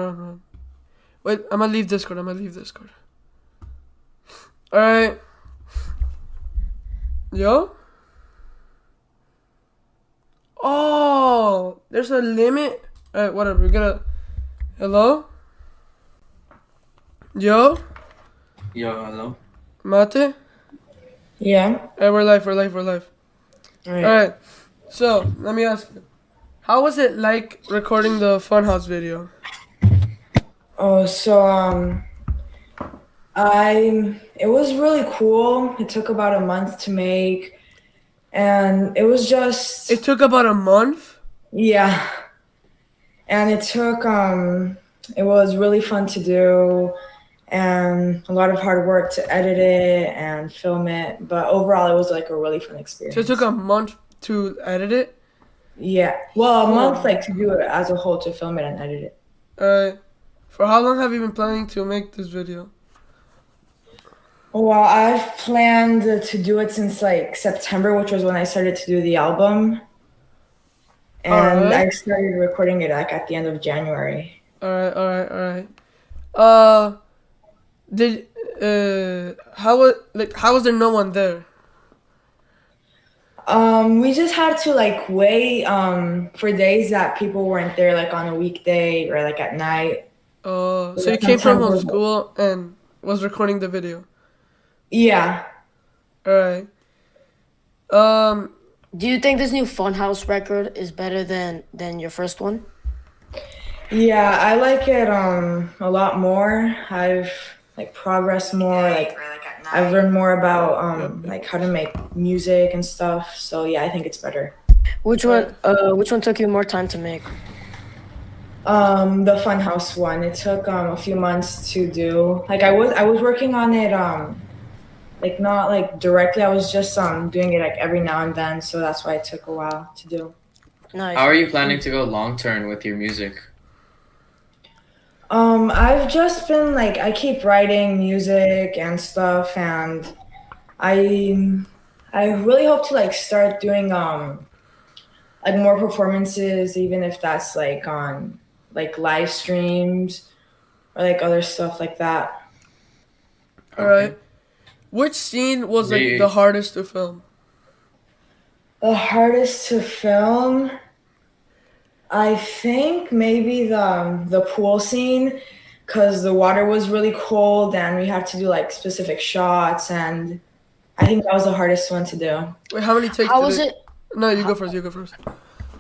on. Wait, I'm gonna leave Discord. Alright. Yo? Oh, there's a limit. Alright, whatever. We're gonna. Hello? Yo? Yo, hello. Mate? Yeah. Alright, we're live. All right. Alright, so let me ask you. How was it like recording the Funhouse video? Oh, so it was really cool. It took about a month to make, and it was just It took about a month? yeah. And it was really fun to do, and a lot of hard work to edit it and film it. But overall, it was like a really fun experience. So it took a month to edit it? Yeah. Well, a month like to do it as a whole, to film it and edit it. Alright. For how long have you been planning to make this video? Well, I've planned to do it since like September, which was when I started to do the album. And Alright. I started recording it like at the end of January. Alright. Did how was there no one there? We just had to like wait for days that people weren't there, like on a weekday or like at night. So you Like came from sometimes school and was recording the video. yeah. Alright. Do you think this new Funhouse record is better than your first one? Yeah, I like it a lot more. I've like progressed more, like I've learned more about like how to make music and stuff. So yeah, I think it's better. Which one took you more time to make? The Funhouse one. It took a few months to do. Like I was working on it like not like directly. I was just doing it like every now and then, so that's why it took a while to do. Nice. How are you planning to go long term with your music? I've just been like I keep writing music and stuff, and I really hope to like start doing like more performances, even if that's like on like live streams or like other stuff like that. Alright. Which scene was like the hardest to film? The hardest to film, I think maybe the pool scene, because the water was really cold and we had to do like specific shots, and I think that was the hardest one to do. Wait, how many takes? How was it? No, you go first.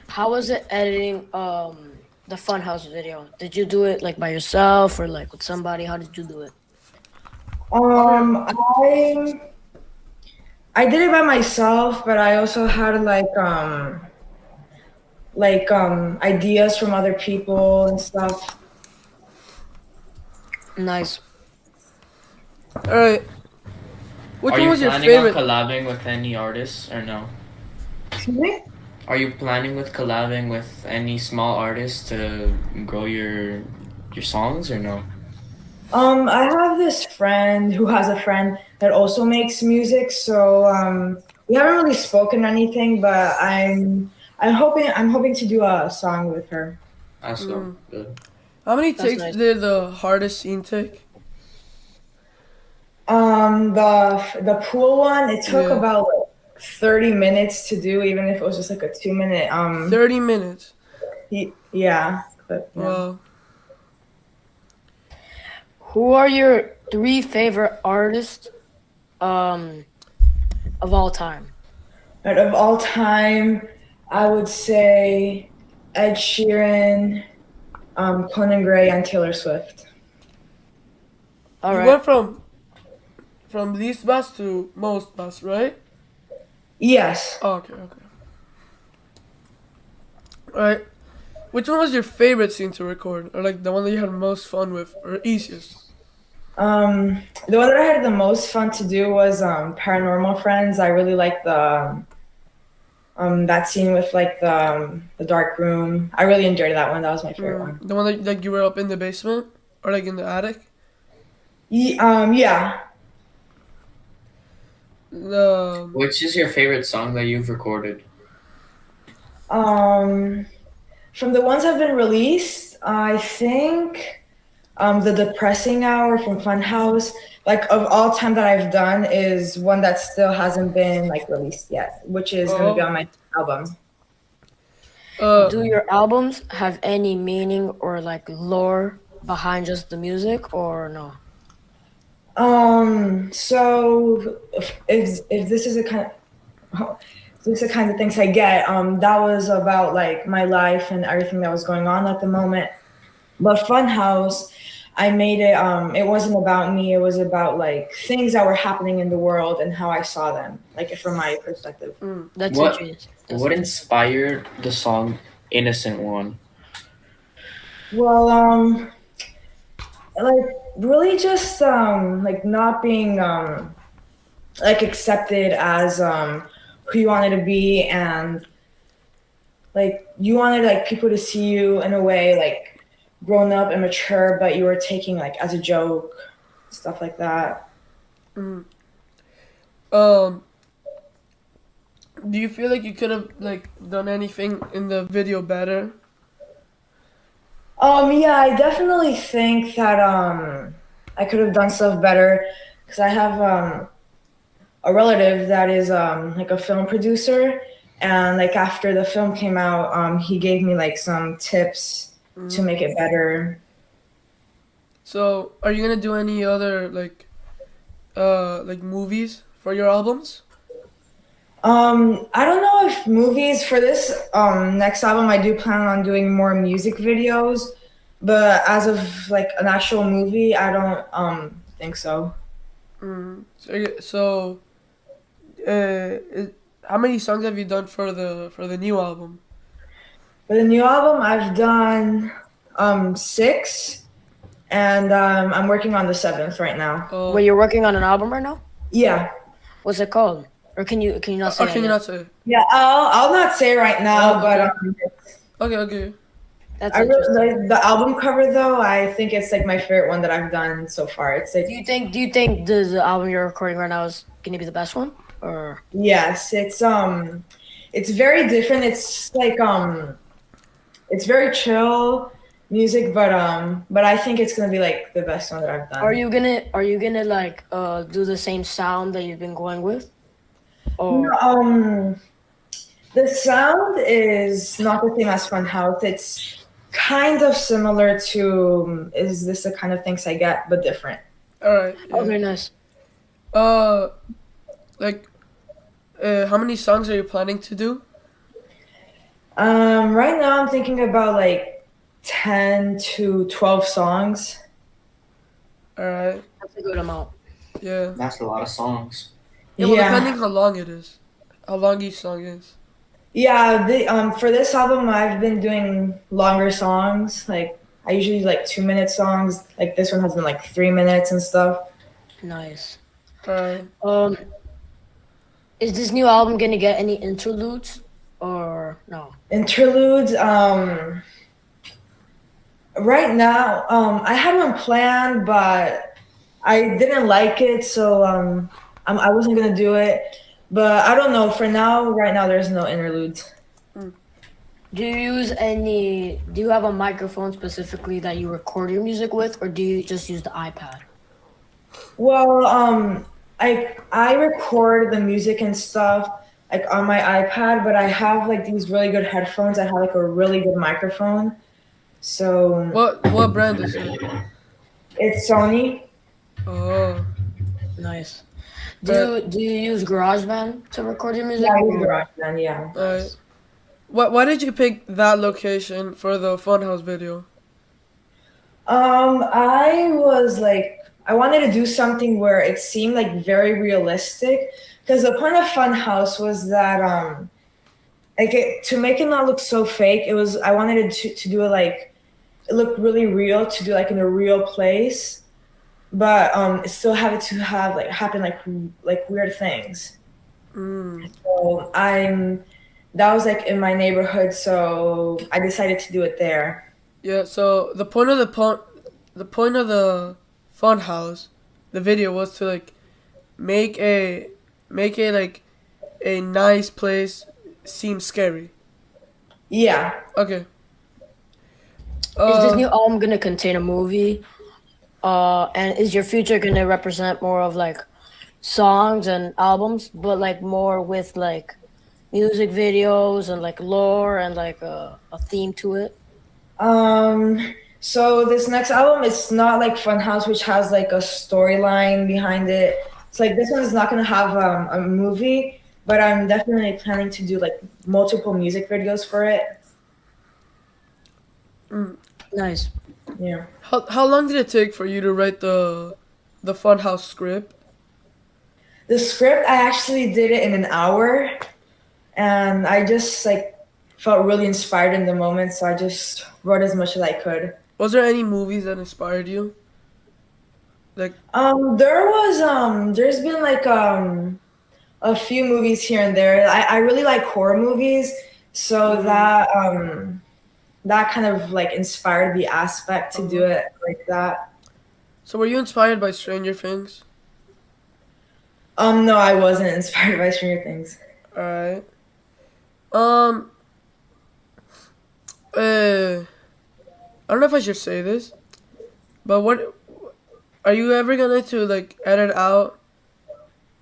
How was it editing the Funhouse video? Did you do it like by yourself or like with somebody? How did you do it? I did it by myself, but I also had ideas from other people and stuff. Nice. Alright. Which Are one you was your planning favorite? on collabing with any artists or no? Excuse me? Are you planning with collabing with any small artists to grow your songs or no? I have this friend who has a friend that also makes music, so we haven't really spoken anything, but I'm hoping to do a song with her. That's so good. How many That's takes nice. did the hardest scene take? The pool one, it took Yeah. about like 30 minutes to do, even if it was just like a 2 minute 30 minutes. yeah. But, yeah. Wow. Who are your 3 favorite artists of all time? But of all time, I would say Ed Sheeran, Conan Gray, and Taylor Swift. All You right. went from least best to most best, right? Yes. Oh, okay. Alright. Which one was your favorite scene to record? Or like the one that you had most fun with? Or easiest? The one that I had the most fun to do was Paranormal Friends. I really like the that scene with like the dark room. I really enjoyed that one. That was my favorite one. The one that like you were up in the basement? Or like in the attic? Yeah. Which is your favorite song that you've recorded? Um, From the ones that have been released, I think the Depressing Hour from Funhouse, like of all time that I've done, is one that still hasn't been like released yet, which is gonna be Oh. on my album. Do your albums have any meaning or like lore behind just the music or no? So if this is a kind of this is the kind of things I get, that was about like my life and everything that was going on at the moment. But Funhouse, I made it. It wasn't about me. It was about like things that were happening in the world and how I saw them, like from my perspective. That's What interesting. That's what interesting. inspired the song "Innocent One"? Well, like really just like not being like accepted as who you wanted to be, and like you wanted like people to see you in a way like grown up and mature, but you were taking like as a joke, stuff like that. Um, do you feel like you could have like done anything in the video better? Yeah, I definitely think that I could have done stuff better because I have a relative that is like a film producer, and like after the film came out, he gave me like some tips to make it better. So, are you gonna do any other like movies for your albums? I don't know if movies for this next album. I do plan on doing more music videos, but as of like an actual movie, I don't think so. So, how many songs have you done for the new album? For the new album, I've done six, and I'm working on the seventh right now. Wait, Oh, you're working on an album right now? Yeah, What's it called? Or can you not say or that can you yet? not say? yeah. I'll not say right now, Oh, but okay, okay, okay. That's I interesting. really the album cover though. I think it's like my favorite one that I've done so far. It's like Do you think the album you're recording right now is gonna be the best one? Or yes, it's very different. It's very chill music, but I think it's gonna be like the best one that I've are done. you gonna like do the same sound that you've been going with? Or Um, the sound is not the same as Funhouse. It's kind of similar to Is This the Kind of Things I Get, but different. All right, oh, yeah. very nice. Uh, like, how many songs are you planning to do? Right now I'm thinking about like 10 to 12 songs. All right, That's a good amount. yeah, That's a lot of songs. yeah. Well, Yeah. depending how long it is, how long each song is. Yeah, for this album I've been doing longer songs. Like I usually do, like 2 minute songs. Like this one has been like 3 minutes and stuff. Nice. All right. Um, is this new album gonna get any interludes or no? Interludes, right now, I had one planned, but I didn't like it, so I wasn't gonna do it. But I don't know. For now, right now, there's no interludes. Do you have a microphone specifically that you record your music with, or do you just use the iPad? Well, I record the music and stuff like on my iPad, but I have like these really good headphones. I have like a really good microphone, so What brand is it? it's Sony. Oh, Nice. uh, Do you use GarageBand to record your music? Yeah, I use Or GarageBand. Yeah. all right. nice. Why did you pick that location for the Funhouse video? I was like, I wanted to do something where it seemed like very realistic, because the point of Funhouse was that like to make it not look so fake. It was I wanted it to do it like it looked really real, to do like in a real place, but it still have it to have like happen like weird things. Mm, So that was like in my neighborhood, so I decided to do it there. yeah. So the point of the Funhouse, the video was to like make a make a like a nice place seem scary. Yeah. Okay. Is this Uh, new album gonna contain a movie? And is your future gonna represent more of like songs and albums, but like more with like music videos and like lore and like a theme to it? So this next album, it's not like Funhouse, which has like a storyline behind it. It's like this one is not gonna have a movie, but I'm definitely planning to do like multiple music videos for it. Nice. Yeah. how long did it take for you to write the Funhouse script? The script, I actually did it in an hour, and I just like felt really inspired in the moment, so I just wrote as much as I could. Was there any movies that inspired you? Like, There's been like a few movies here and there. I really like horror movies, so that kind of like inspired the aspect to do it like that. so were you inspired by Stranger Things? No, I wasn't inspired by Stranger Things. All right. Um. I don't know if I should say this, but what are you ever gonna to like edit out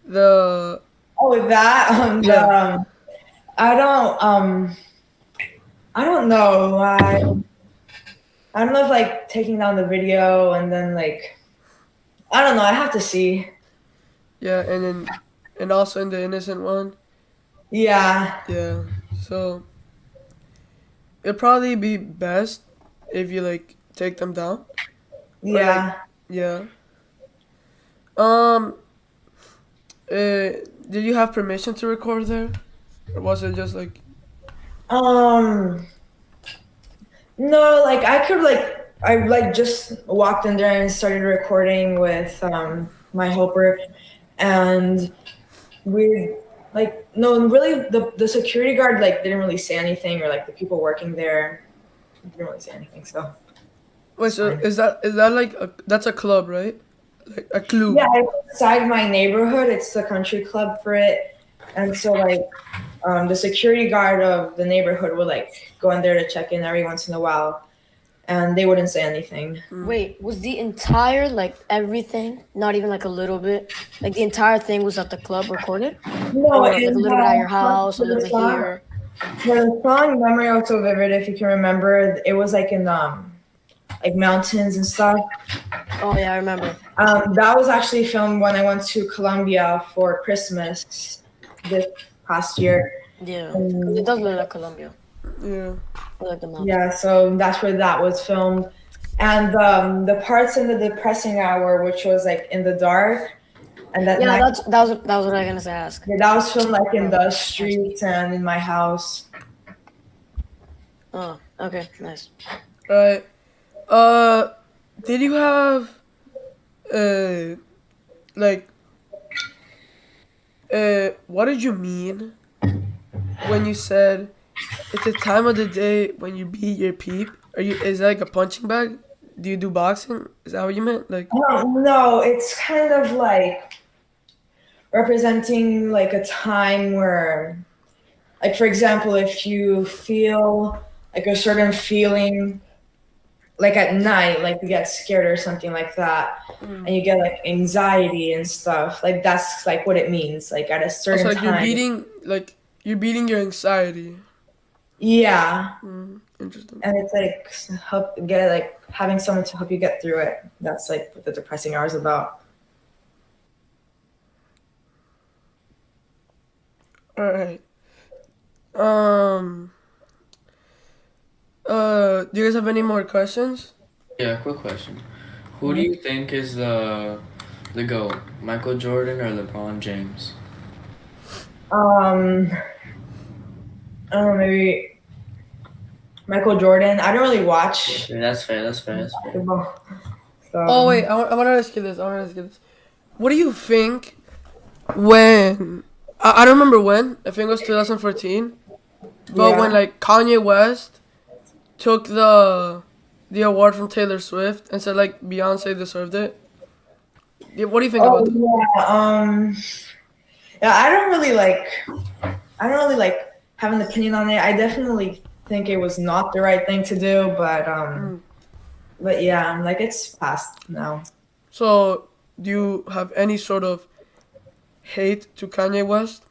the Oh, that yeah? I don't know. I don't know if like taking down the video and then like I don't know. I have to see. Yeah, and also in the innocent one. Yeah, Yeah. So it'd probably be best if you like take them down or like yeah. yeah. Um. Did you have permission to record there, or was it just like Um, no, like I could like I like just walked in there and started recording with my helper, and we like no really the security guard like didn't really say anything or like the people working there didn't really say anything, so wait? it's So fine. is that like that's a club, right? Like a Yeah, club. it's inside my neighborhood. It's the country club for it, and so like the security guard of the neighborhood would like go in there to check in every once in a while, and they wouldn't say anything. Wait, was the entire like everything, not even like a little bit, like the entire thing was at the club recorded, No, or like a in little bit at your house, a for little the bit song, here? for the song "Memory of So Vivid," if you can remember, it was like in like mountains and stuff. Oh yeah, I remember. That was actually filmed when I went to Colombia for Christmas this past year. Yeah, 'cause it And does look like Colombia. Yeah. I like the mountain. yeah, so that's where that was filmed. And the parts in the depressing hour, which was like in the dark, and that Yeah, night, that was what I was gonna ask. yeah, that was filmed like in Oh, the nice. streets and in my house. Oh, okay, nice. Right. Uh, did you have uh like what did you mean when you said it's a time of the day when you beat your peep? Is that like a punching bag? Do you do boxing? Is that what you meant? Like No, it's kind of like representing like a time where, like, for example, if you feel like a certain feeling, like at night, like you get scared or something like that, and you get like anxiety and stuff, like that's like what it means, like at a also certain like time. you're beating your anxiety. Yeah, Interesting. and it's like help get like having someone to help you get through it. That's like what the depressing hour is about. All right. Um. Do you guys have any more questions? Yeah, quick question. Who do you think is the GOAT? Michael Jordan or LeBron James? Um, I don't know, maybe Michael Jordan. I don't really watch Okay, that's fair. That's fair. That's fair. basketball, Oh so wait, I want to ask you this. I want to ask you this. What do you think when I don't remember when. I think it was 2014. But when yeah. like Kanye West took the award from Taylor Swift and said like Beyonce deserved it. Yeah, what do you think Oh about that? yeah. Yeah. I don't really like have an opinion on it. I definitely think it was not the right thing to do, but yeah, like it's past now. So, do you have any sort of hate to Kanye West?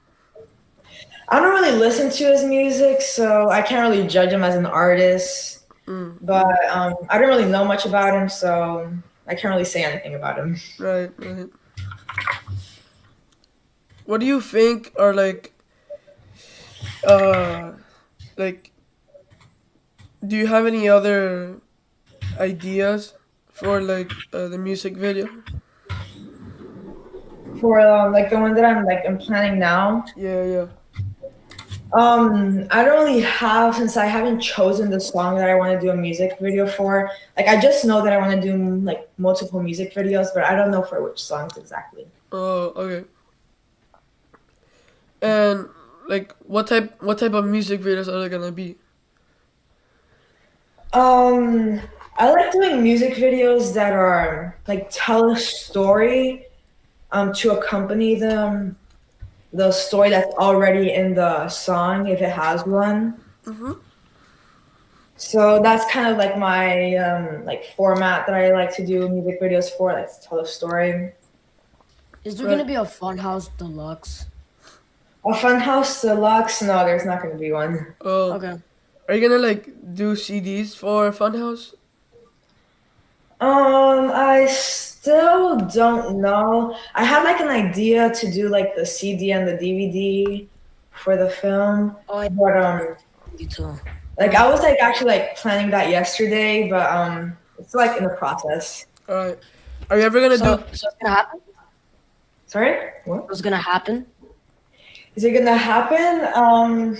I don't really listen to his music, so I can't really judge him as an artist. Mm, But I don't really know much about him, so I can't really say anything about him. right, right. What do you think are uh, like, do you have any other ideas for the music video? For like the one that I'm planning now, Yeah, yeah. I don't really have, since I haven't chosen the song that I want to do a music video for. Like I just know that I want to do like multiple music videos, but I don't know for which songs exactly. Oh, okay. And what type of music videos are they gonna be? Um, I like doing music videos that are like tell a story to accompany the story that's already in the song if it has one. Mm-hmm. So that's kind of like my like format that I like to do music videos for, like to tell a story. Is there gonna Right. be a Funhouse Deluxe? A Funhouse Deluxe? No, there's not going to be one. Oh, Okay. are you gonna do CDs for Funhouse? I still don't know. I have like an idea to do like the CD and the DVD for the film, Oh, I but you too. like I was like actually like planning that yesterday, but it's like in the process. All right. Are you ever gonna do? So it's gonna happen. Sorry? What? What's gonna happen? Is it gonna happen?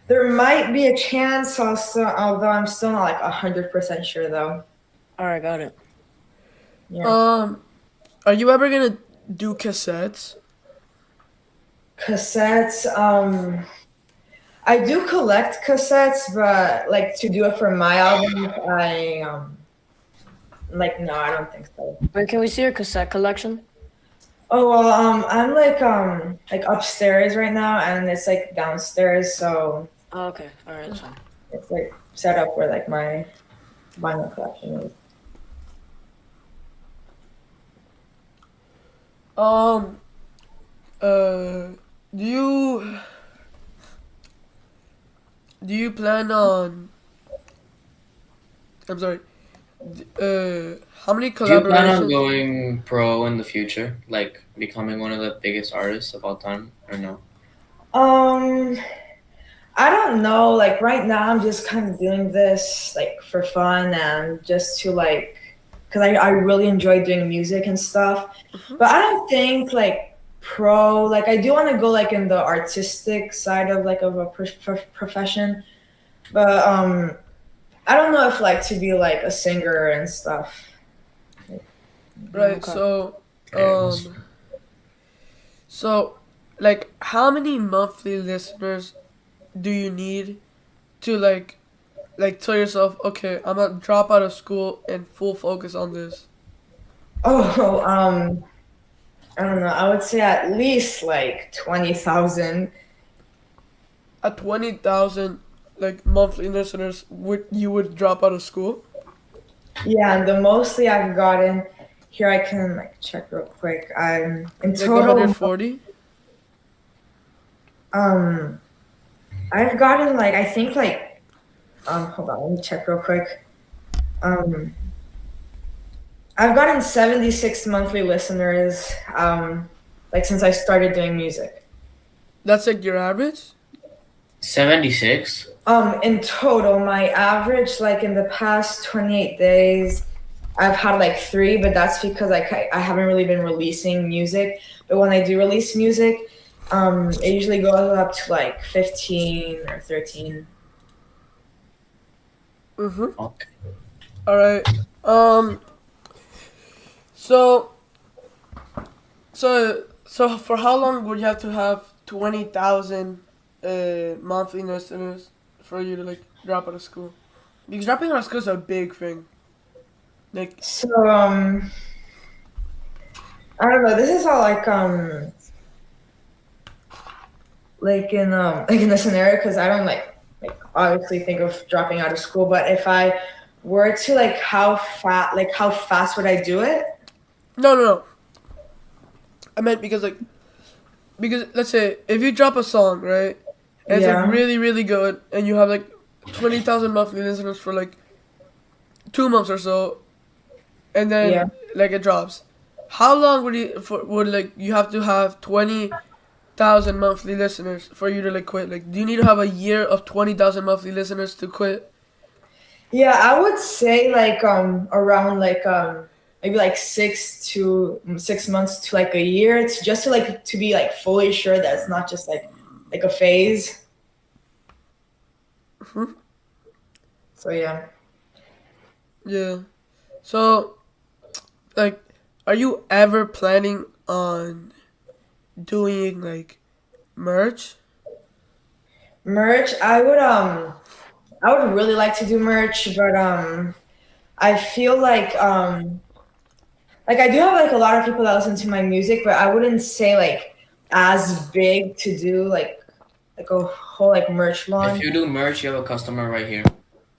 There might be a chance also, although I'm still not like 100% sure though. All right, got it. Yeah. Are you ever gonna do cassettes? Cassettes, I do collect cassettes, but like to do it for my album, I like no, I don't think so. Wait, can we see your cassette collection? Oh well, I'm like upstairs right now, and it's like downstairs, so Oh, okay. All right, that's fine. it's like set up where like my vinyl collection is. Um. Do you plan on? I'm sorry. How many Do you plan on collaborations? going pro in the future, like becoming one of the biggest artists of all time, or no? Um, I don't know. Like right now, I'm just kind of doing this like for fun and just to like, because I really enjoy doing music and stuff. Mhm. But I don't think like pro. Like I do want to go like in the artistic side of like of a profession. But I don't know if like to be like a singer and stuff. Right. Okay. Um. So, how many monthly listeners do you need to tell yourself, okay, I'm gonna drop out of school and full focus on this? Oh, I don't know. I would say at least like 20,000. At 20,000 monthly listeners, would drop out of school? Yeah, and the mostly I've gotten here, I can like check real quick. I'm in Like total. 140? Um, I've gotten like I think like hold on, let me check real quick. Um, I've gotten 76 monthly listeners. Like since I started doing music. That's like your average? 76. In total, my average like in the past 28 days. I've had like three, but that's because I haven't really been releasing music. But when I do release music, it usually goes up to like 15 or 13. Mm-hmm. Okay. All right. Um. So so for how long would you have to have 20,000 monthly listeners for you to drop out of school? Because dropping out of school is a big thing. Like, So I don't know. This is all like in like in the scenario because I don't like like obviously think of dropping out of school. But if I were to how fast would I do it? No, no, no. I meant because let's say if you drop a song, right, and it's like Yeah, really really good, and you have like 20,000 monthly listeners for like 2 months or so, and yeah. then like it drops. How long would like you have to have 20,000 monthly listeners for you to like quit? Like, do you need to have a year of 20,000 monthly listeners to quit? Yeah, I would say like around maybe like 6 months to like a year to just to be like fully sure that it's not just like a phase. So yeah. Yeah. So, like, are you ever planning on doing like merch? Merch, I would really like to do merch, but I feel like I do have like a lot of people that listen to my music, but I wouldn't say like as big to do like a whole like merch If launch. you do merch, you have a customer right here.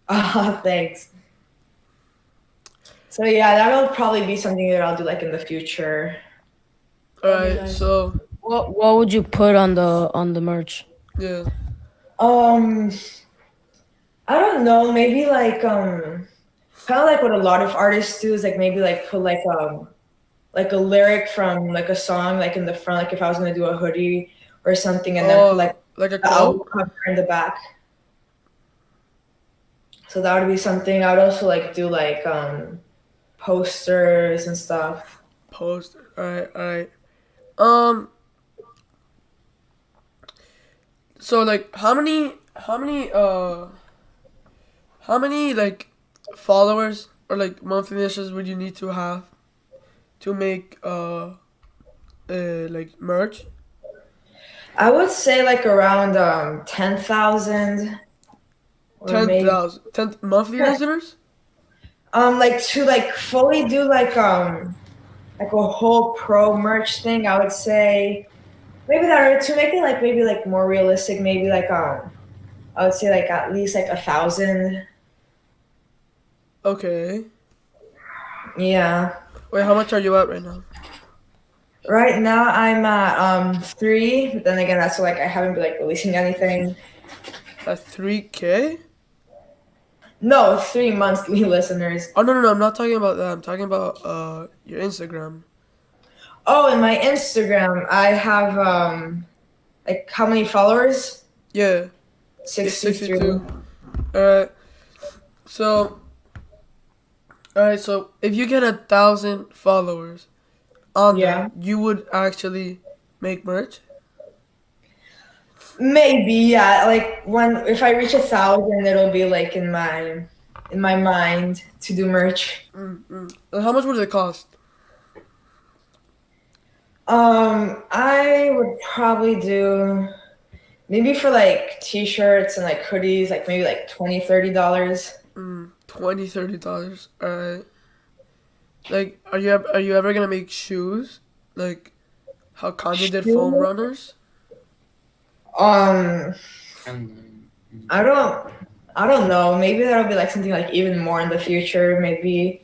Ah, thanks. So yeah, that'll probably be something that I'll do like in the future. All That'd be right. nice. So, What would you put on the merch? yeah. Um, I don't know, maybe kind of like what a lot of artists do is like maybe like put like a lyric from like a song like in the front, like if I was gonna do a hoodie or something, and then put like Oh, like a the album quote? cover in the back. So that would be something. I would also like do like posters and stuff. Poster. All right. All right. Um. So like, how many like followers or like monthly listeners would you need to have to make like merch? I would say like around 10,000 or Ten maybe thousand, 10 monthly listeners? like to like fully do like a whole pro merch thing. I would say maybe that, or to make it like maybe like more realistic, maybe I would say like at least like 1,000. Okay. Yeah. Wait, how much are you at right now? Right now I'm at 3, but then again that's like I haven't been like releasing anything. At 3K? No, 3 monthly listeners. Oh no no no! I'm not talking about that. I'm talking about your Instagram. Oh, and my Instagram, I have like how many followers? Yeah, it's 63. 62. All right. So all right. So if you get 1,000 followers on there, Yeah. you would actually make merch. Maybe, yeah. Like when if I reach 1,000, it'll be like in my mind to do merch. Mm-mm. How much would it cost? I would probably do maybe for like t-shirts and like hoodies, like maybe like $20, $30. 20, $30. All right. Like, are you ever gonna make shoes? Like how Kanye did foam Shoe? runners? Um, And I don't, I don't know. Maybe that'll be like something like even more in the future, maybe.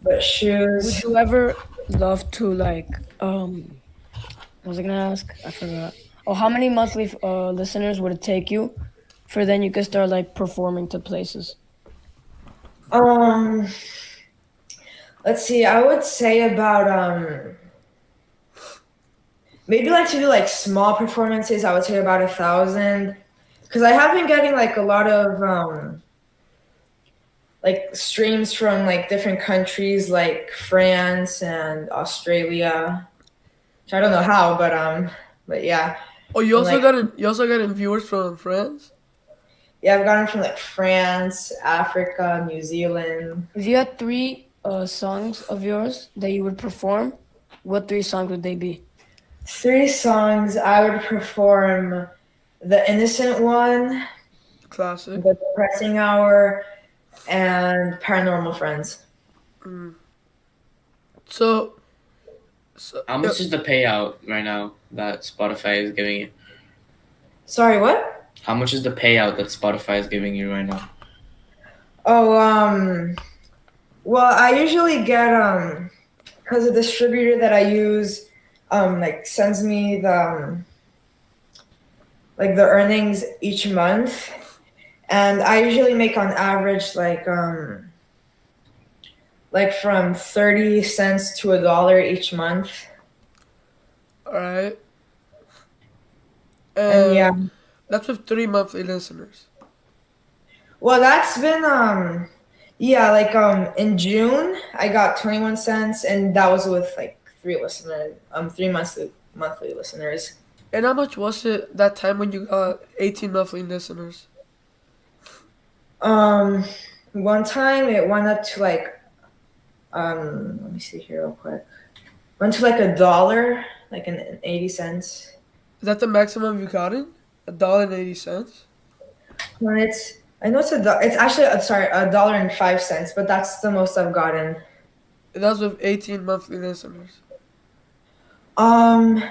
But Would shoes. you ever love to like what was I gonna ask? I forgot. Oh, how many monthly listeners would it take you for then you could start like performing to places? Um, let's see. I would say about maybe like to do like small performances. I would say about 1,000, because I have been getting like a lot of like streams from like different countries like France and Australia. Which I don't know how, but yeah. Oh, And like you also got in viewers from France. yeah, I've gotten from like France, Africa, New Zealand. If you had three songs of yours that you would perform, what three songs would they be? 3 songs I would perform: The Innocent One, Classic. The Depressing Hour, and Paranormal Friends. So, how yeah, much is the payout right now that Spotify is giving you? Sorry, what? How much is the payout that Spotify is giving you right now? Oh, well, I usually get because the distributor that I use like sends me the like the earnings each month, and I usually make on average like from 30 cents to $1 each month. All right. And yeah, And that's with 3 monthly listeners. well, that's been yeah, like in June I got 21 cents, and that was with like three monthly listeners. And how much was it that time when you got 18 monthly listeners? Um, One time it went up to like let me see here real quick. Went to like $1, like an 80 cents. Is that the maximum you gotten? $1.80? When I know it's actually sorry, $1.05, but that's the most I've gotten. And that's with 18 monthly listeners. Um,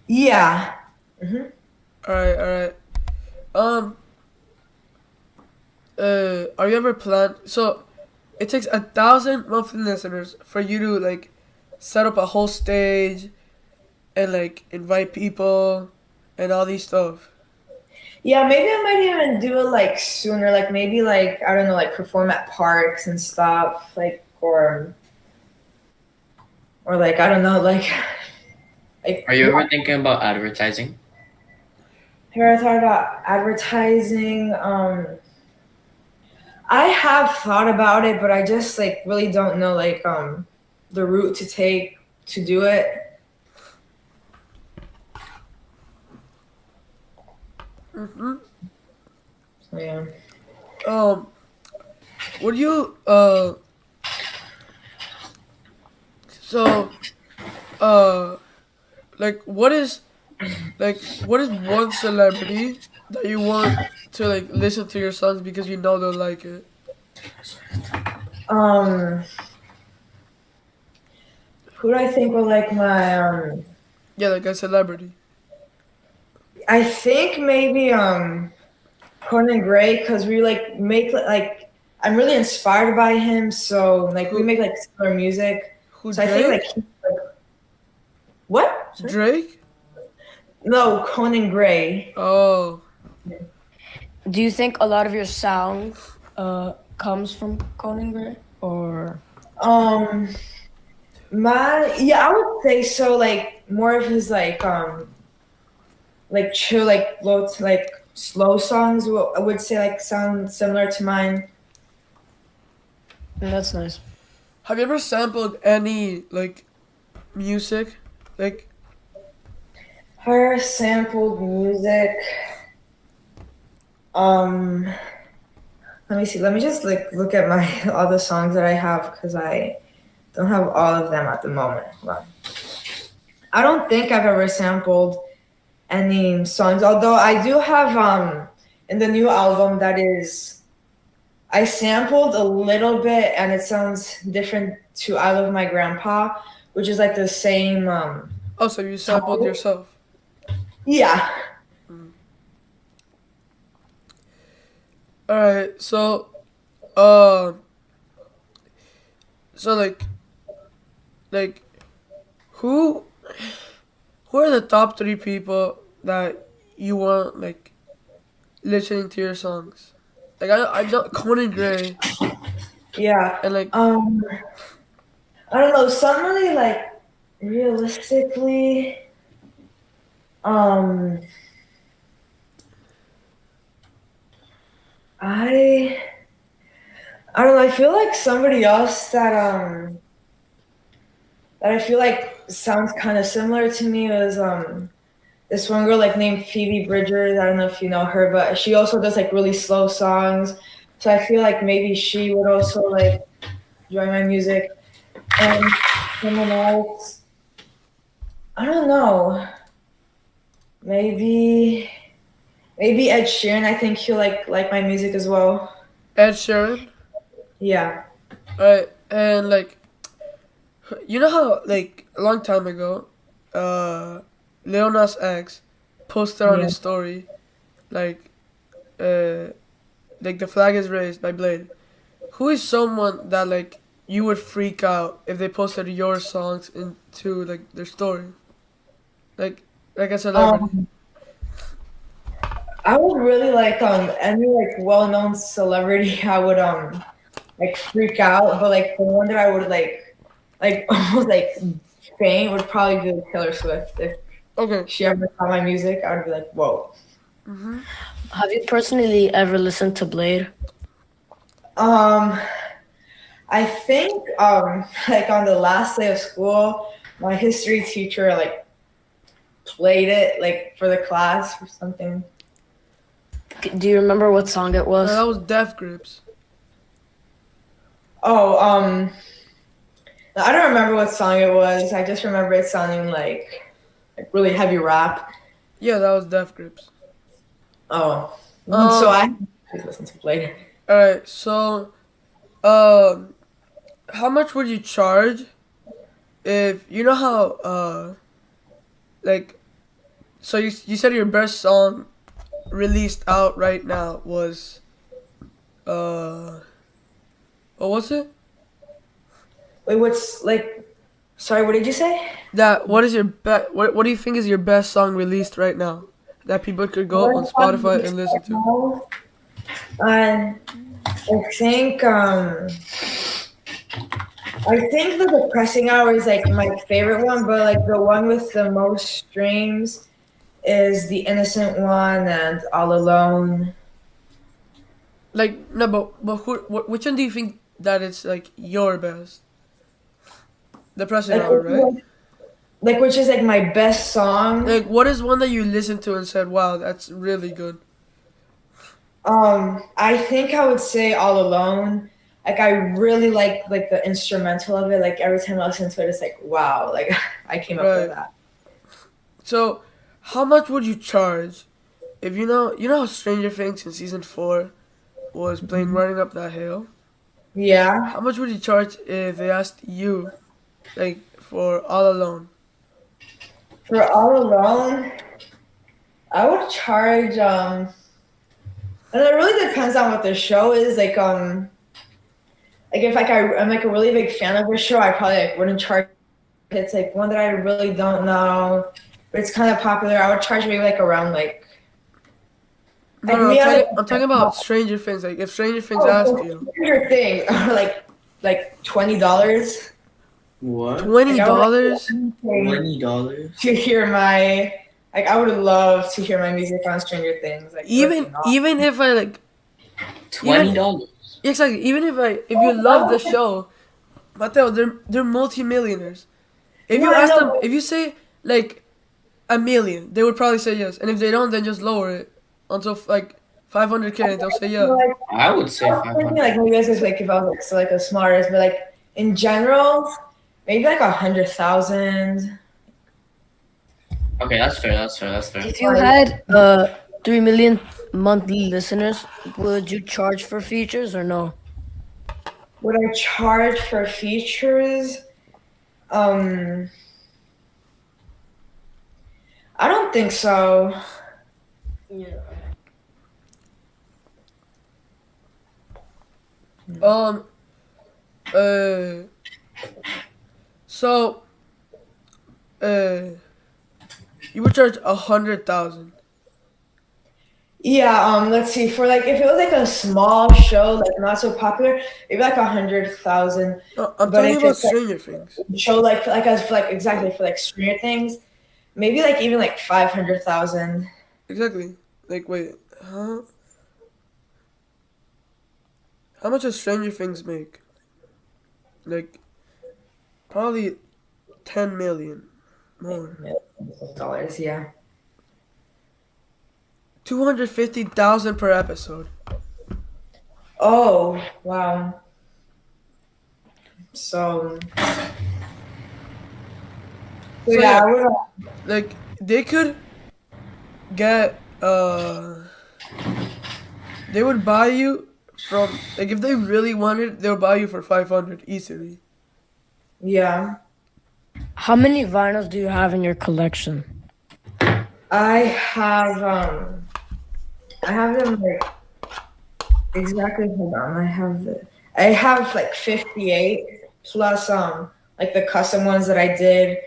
yeah. Hmm. All right, all right. Um, are you ever planned? So, it takes 1,000 monthly listeners for you to like set up a whole stage and like invite people and all these stuff. Yeah, maybe I might even do it like sooner, like maybe like I don't know, like perform at parks and stuff, like or like I don't know, like like Are you ever thinking about advertising? here I thought about advertising. I have thought about it, but I just like really don't know like the route to take to do it. Mm-hmm. So yeah. Um, would you so uh like what is one celebrity that you want to like listen to your songs because you know they'll like it? Um, who do I think will like my Yeah, like a celebrity. I think maybe Conan Gray, because we like make like I'm really inspired by him, so like we Who make like similar music. who So I think like Drake? what? Sorry? Drake? No, Conan Gray. Oh, Do you think a lot of your sound comes from Conan Gray, or Um, yeah, I would say so. Like more of his like chill, like slow songs. I would say like sound similar to mine. that's nice? have you ever sampled any like music? Like Her sampled music. Um, Let me see. Let me just like look at my all the songs that I have because I don't have all of them at the moment. Hold on. I don't think I've ever sampled any songs, although I do have in the new album that is I sampled a little bit and it sounds different to I Love My Grandpa, which is like the same oh, so you sampled tone. yourself. Yeah. Mm. All right, uh, so like who who are the top three people that you want like listening to your songs? Like I know Conan Gray Yeah. and like I don't know, somebody like realistically um I I don't know. I feel like somebody else that I feel like sounds kind of similar to me was this one girl like named Phoebe Bridgers. I don't know if you know her, but she also does like really slow songs. So I feel like maybe she would also like enjoy my music. And someone else, I don't know. Maybe maybe Ed Sheeran. I think he'll like my music as well. Ed Sheeran. Yeah. All right, and like you know how like a long time ago, uh, Lil Nas X posted on Yeah. his story. like uh like the flag is raised by Blade, who is someone that like you would freak out if they posted your songs into like their story, like a celebrity? Um, I would really like any like well-known celebrity. I would like freak out, but like the one that I would like almost like faint would probably be Taylor Swift. If Okay. she ever saw my music, I would be like, whoa. Mm-hmm. Have you personally ever listened to Blade? Um, I think like on the last day of school, my history teacher like played it like for the class or something. Do you remember what song it was? That was Death Grips. Oh, I don't remember what song it was. I just remember it sounding like really heavy rap. Yeah, that was Death Grips. Oh, so Um. I just listened to Blade. All right. So, um, how much would you charge if you know how like so you said your best song released out right now was uh what was it? Wait, what's like? Sorry, what did you say? That what is your what do you think is your best song released right now that people could go on What song Spotify is and listen right to? now? I think the Depressing Hour is like my favorite one, but like the one with the most streams is the Innocent One and All Alone. Like no, but which one do you think that it's like your best? The Pressing Like, Hour, right? which is like my best song. Like what is one that you listened to and said, "Wow, that's really good." I think I would say All Alone. Like I really like the instrumental of it. Like every time I listen to it, it's like wow, like I came up with Right. that. So, how much would you charge if you know how Stranger Things in season 4 was playing Running Up That Hill? Yeah. How much would you charge if they asked you like for All Alone? For All Alone, I would charge and it really depends on what the show is. Like if I'm like a really big fan of a show, I probably like wouldn't charge. If it's like one that I really don't know, but it's kind of popular, I would charge maybe like around No, like no, me out I'm talking about Stranger Things. Like if Stranger Things oh asked so you Stranger Things like $20. What? Like twenty I would dollars, like $20? to hear my like I would love to hear my music on Stranger Things. Like it would be even if I like even $20? exactly even if you love the show, Mateo, they're multimillionaires. If no, you I ask them, know. if you say like a million, they would probably say yes. And if they don't, then just lower it until like 500K, and they'll say But, yeah. like I would I say was thinking 500. like maybe this is like if I was like, so, like a small artist, but like in general, maybe like 100,000. Okay, that's fair. That's fair. That's fair. If you Like, had 3 million monthly listeners, would you charge for features or no? would I charge for features? Um, I don't think so. Yeah. Um. Uh. So. Uh. You would charge 100,000. Yeah, let's see. For like if it was like a small show, like not so popular, maybe like 100,000. No, I'm But talking if about it's like Stranger Things. a show like as for like exactly for like Stranger Things, maybe like even like 500,000. Exactly. Like wait, huh? How much does Stranger Things make? Like probably 10 million more. Dollars, yeah. 250,000 per episode. Oh, wow. So, So yeah, yeah, I would, like they could get they would buy you from like if they really wanted, they would buy you for 500 easily. yeah. How many vinyls do you have in your collection? I have I have them like exactly. Hold on, I have like 58 plus like the custom ones that I did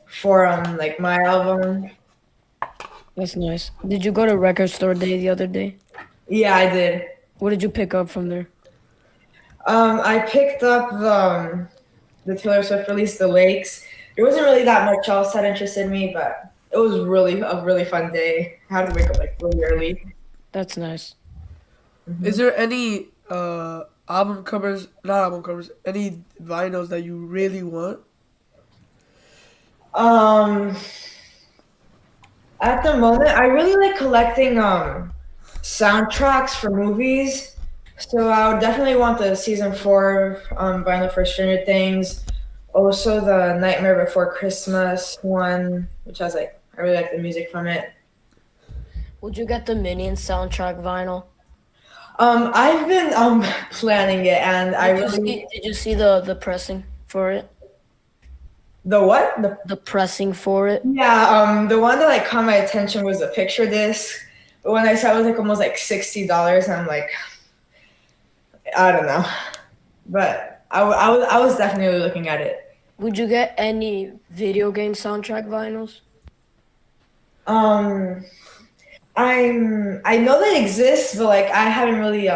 for like my album. That's nice. Did you go to record store day the other day? Yeah, I did. What did you pick up from there? I picked up the Taylor Swift release, The Lakes. There wasn't really that much else that interested me, but it was really a really fun day. I had to wake up like really early. That's nice. Is there any album covers, not album covers, any vinyls that you really want? Um, at the moment, I really like collecting soundtracks for movies. So I would definitely want the season four vinyl for Stranger Things. Also the Nightmare Before Christmas one, which has like I really like the music from it. Would you get the Minions soundtrack vinyl? I've been planning it, and I Did you really see? Did you see the pressing for it? the what the The pressing for it. yeah the one that like caught my attention was the picture disc. But when I saw it was like almost like $60, and I'm like I don't know, but I was definitely looking at it. Would you get any video game soundtrack vinyls? Um, I know they exist, but like I haven't really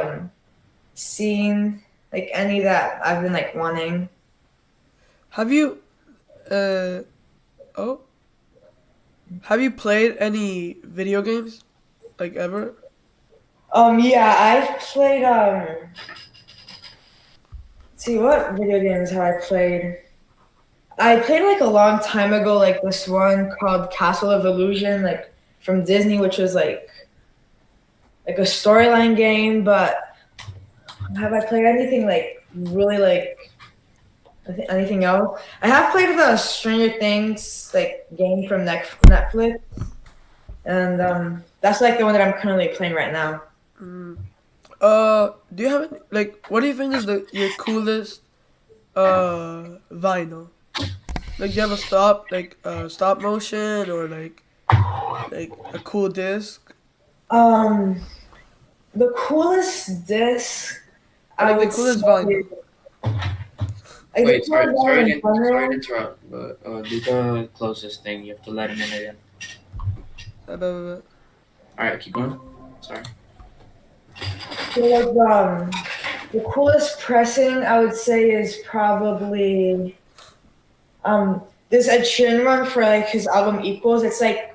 seen like any that I've been like wanting. Have you, uh, oh, have you played any video games, like ever? Yeah, I've played let's see what video games have I played. I played like a long time ago, like this one called Castle of Illusion, like from Disney, which was like a storyline game. But have I played anything like really like anything else? I have played the Stranger Things like game from Netflix, and that's like the one that I'm currently playing right now. Mm. Do you have any, like, what do you think is the your coolest vinyl? Like, do you have a stop motion or like a cool disc? Um, the coolest disc Or I like the would say, coolest vinyl? like the Wait, coolest vinyl in sorry to general. interrupt, but do the closest thing. You have to let him in again. Blah, blah. All right, keep going. Sorry. So like the coolest pressing I would say is probably there's a chin run for like his album Equals. It's like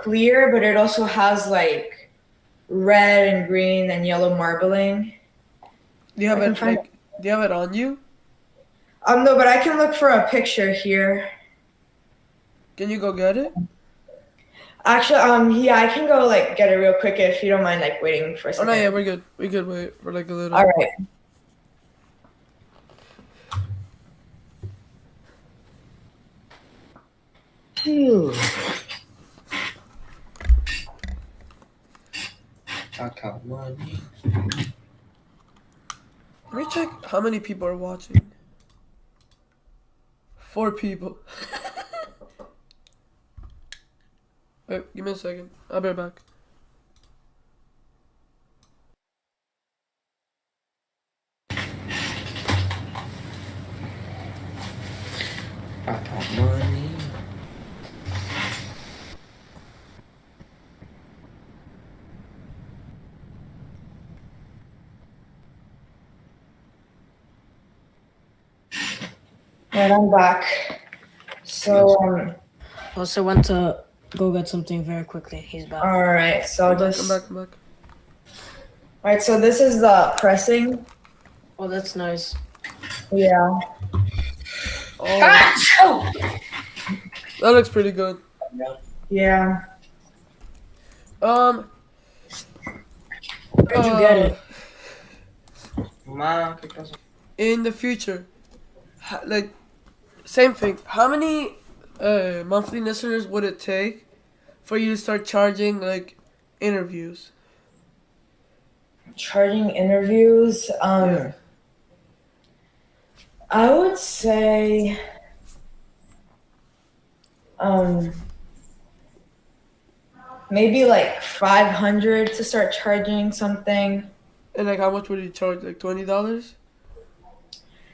clear, but it also has like red and green and yellow marbling. Do you I have can it find like? Do you have it on you? no, but I can look for a picture here. Can you go get it? Actually, yeah, I can go like get it real quick if you don't mind like waiting for a Oh no, yeah, second. we're good. We could wait for like a All little. right. I got money. Let me check how many people are watching. 4 people. Wait, give me a second. I'll be right back. I got money. All right, I'm back. So Also went to go get something very quickly. He's back. all right, so I'll I'm back. just I'm back. I'm back. all right. So this is the pressing. Oh, that's nice. Yeah. Oh, that looks pretty good. Yeah. Um. Where'd you get it? Ma, ¿qué pasó? In the future, like, same thing. How many monthly listeners would it take for you to start charging like interviews? Charging interviews. Yeah. I would say um maybe like 500 to start charging something. And like, how much would you charge? Like $20?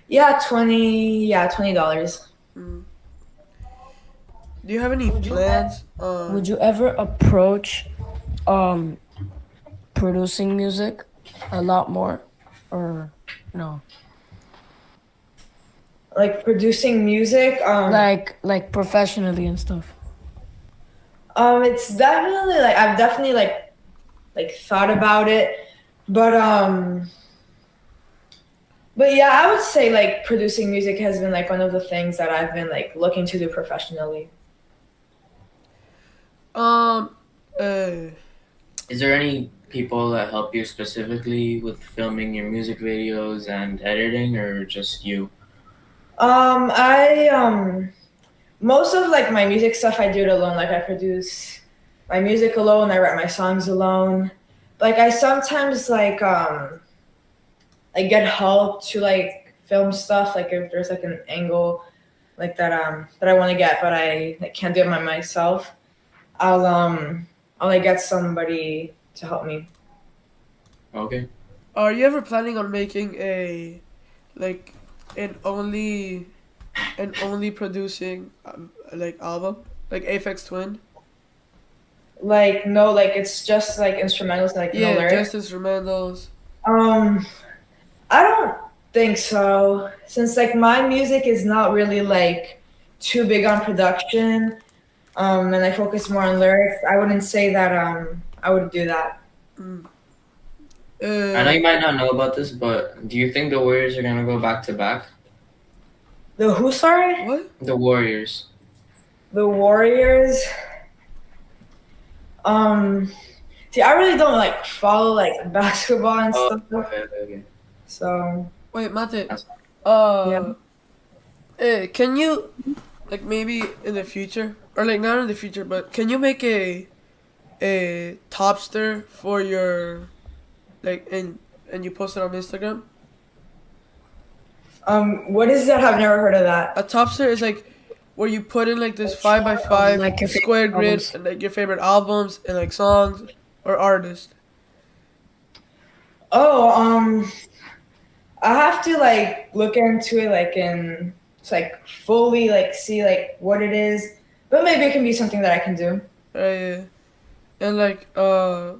Yeah, 20. Yeah, $20. Mm. Do you have any Would you plans would on? you ever approach um producing music a lot more, or no? Like producing music. Like professionally and stuff. It's definitely like I've definitely like thought about it, but but yeah, I would say like producing music has been like one of the things that I've been like looking to do professionally. Um, uh, Is there any people that help you specifically with filming your music videos and editing, or just you? I most of like my music stuff I do it alone. Like I produce my music alone. I write my songs alone. Like I sometimes like get help to like film stuff. Like if there's like an angle like that I want to get, but I like, can't do it by myself. I'll like get somebody to help me. Okay. are you ever planning on making a like an only producing like album like Aphex Twin? Like no, like it's just like instrumentals, like no Yeah, lyrics. just instrumentals. Um, I don't think so. Since like my music is not really like too big on production, and I focus more on lyrics, I wouldn't say that I would do that. Mm. I know Uh, you might not know about this, but do you think the Warriors are gonna go back to back? The who? Sorry, what? The Warriors. the Warriors. Um, see, I really don't like follow like basketball and Oh, stuff. okay. So Wait, Mate. That's yeah. Uh, can you like maybe in the future or like not in the future, but can you make a topster for your like and you post it on Instagram? What is that? I've never heard of A that. topster is like where you put in like this 5 by 5 Like your favorite square grid albums. and like your favorite albums and like songs or artists. Oh, I have to like look into it like in it's like fully like see like what it is, but maybe it can be something that I can do. Yeah. And like uh,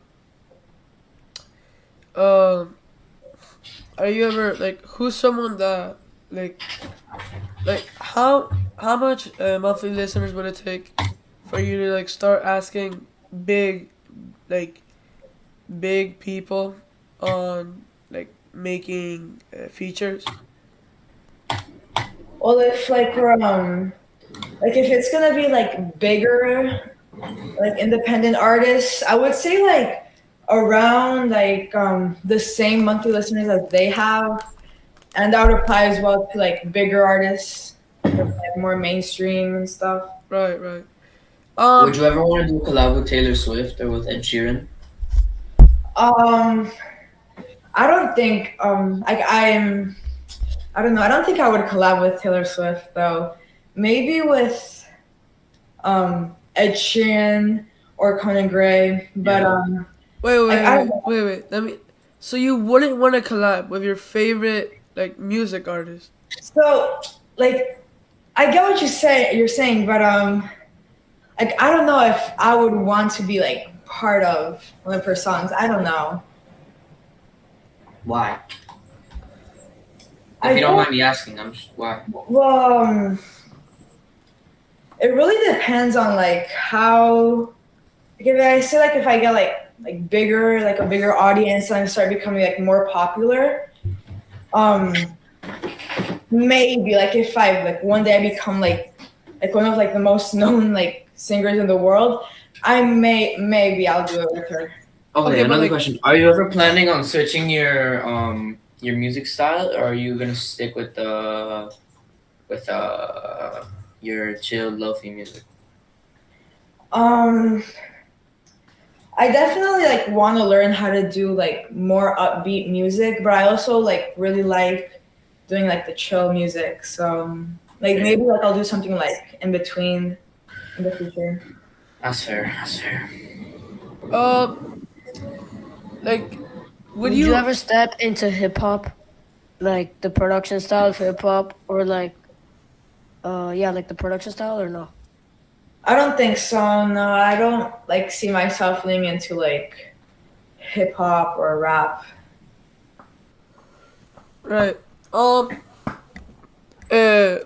are you ever like who's someone that like how much monthly listeners would it take for you to like start asking big like big people on like making features? Well, if like if it's gonna be like bigger like independent artists, I would say like around like the same monthly listeners as they have, and that would apply as well to like bigger artists, like more mainstream and stuff. Right. Would Um, you ever want to do a collab with Taylor Swift or with Ed Sheeran? Um, I don't think like I don't know. I don't think I would collab with Taylor Swift though. Maybe with Ed Sheeran or Conan Gray, but Yeah. like I don't know. wait. Let me. So you wouldn't want to collab with your favorite like music artist? So like I get what you're saying, but like I don't know if I would want to be like part of one of her songs. I don't know. Why? If I you don't don't. mind me asking, why? Well, it really depends on like how. Like if I say like if I get like bigger, like a bigger audience, and I start becoming like more popular, um, maybe like if I like one day I become like one of like the most known like singers in the world, I maybe I'll do it with her. Okay, Okay, but another like question. Are you ever planning on switching your music style, or are you gonna stick with your chill lofi music? Um, I definitely like want to learn how to do like more upbeat music, but I also like really like doing like the chill music. So like Okay, maybe like I'll do something like in between in the future. that's fair. That's fair. Um, like, would Would you you? ever step into hip hop, like the production style of hip hop, or like yeah, like the production style, or no? I don't think so. No, I don't like see myself leaning into like hip hop or rap. Right. Uh,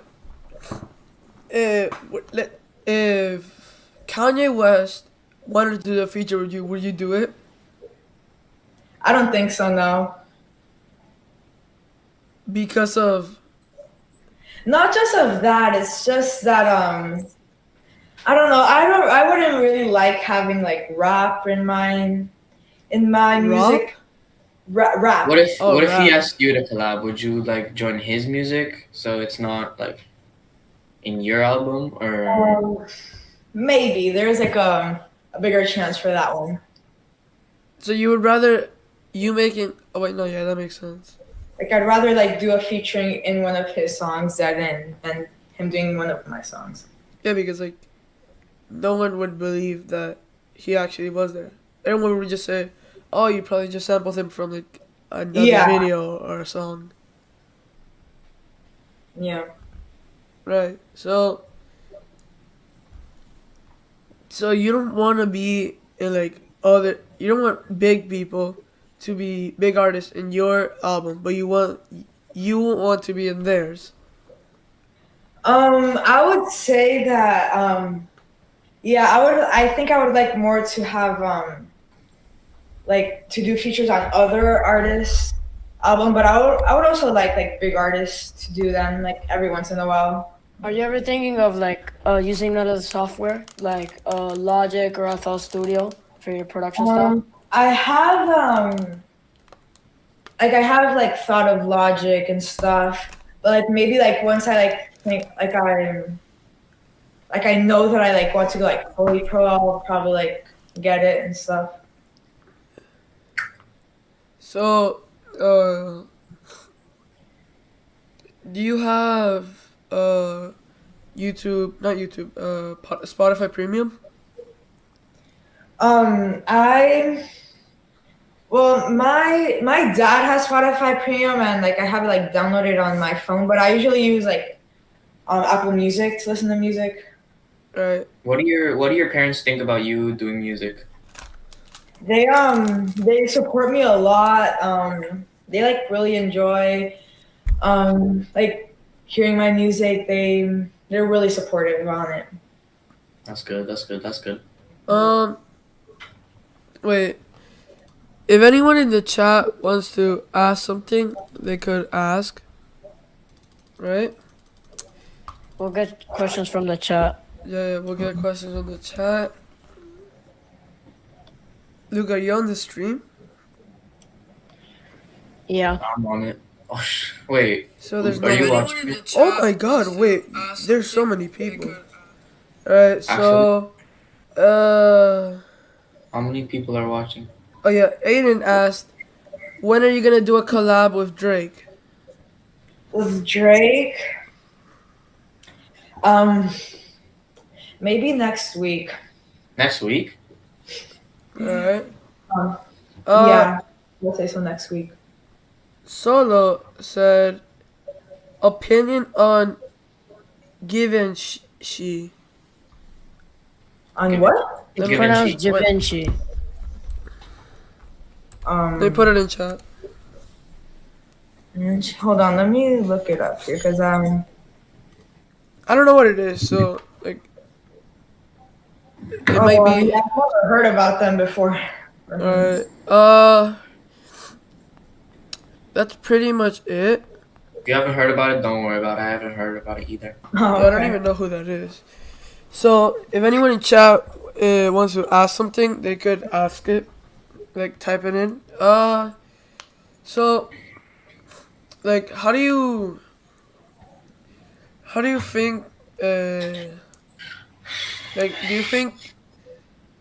if Kanye West wanted to do a feature with you, would you do it? I don't think so. No, Because of not just of that. It's just that I don't know. I wouldn't really like having like rap in my rap? music. Rap. Oh, What if he rap. asked you to collab? Would you like join his music so it's not like in your album or Um, maybe there's like a bigger chance for that one. So you would rather you making? Oh wait, no, yeah, that makes sense. Like I'd rather like do a featuring in one of his songs than him doing one of my songs. Yeah, because like no one would believe that he actually was there. Everyone would just say, "Oh, you probably just sampled him from like another Yeah, video or a song." yeah. Right. So you don't want to be in like other. You don't want big people to be big artists in your album, but you want to be in theirs. I would say that yeah, I think I would like more to have like to do features on other artists album, but I would also like big artists to do them like every once in a while. Are you ever thinking of like using another software like Logic or FL Studio for your production style? I have like I have like thought of Logic and stuff, but like maybe like once I like think like I know that I like want to go like fully pro, I'll probably like get it and stuff. So, do you have YouTube? Not YouTube. Spotify Premium. I well my dad has Spotify Premium and like I have it like downloaded on my phone, but I usually use like Apple Music to listen to music. Right. what do your parents think about you doing music? They support me a lot. They like really enjoy like hearing my music. They're really supportive on it. That's good. That's good. That's good. Um. Wait. If anyone in the chat wants to ask something, they could ask. Right. We'll get questions from the chat. Yeah. We'll get questions on the chat. Luke, are you on the stream? Yeah. I'm on it. Oh, wait, So there's are you nobody. watching it? Oh my God! Wait. There's so many people. Alright. Actually, So. Uh. how many people are watching? Oh yeah. Aiden asked, "When are you gonna do a collab with Drake?" With Drake, um, maybe next week. Next week? Alright. Um, Uh. yeah, we'll say so next week. Solo said, "Opinion on Givenchy." On Give what? It's Let me pronounced Givenchy. wait. Givenchy. Let me put it in chat. Hold on, let me look it up here because I don't know what it is, so like it might oh be. yeah, I've never heard about them before. Alright. That's pretty much it. If you haven't heard about it, don't worry about it. I haven't heard about it either. Oh, Yeah, I don't okay. even know who that is. So if anyone in chat wants to ask something, they could ask it, like type it in. So like how do you think like do you think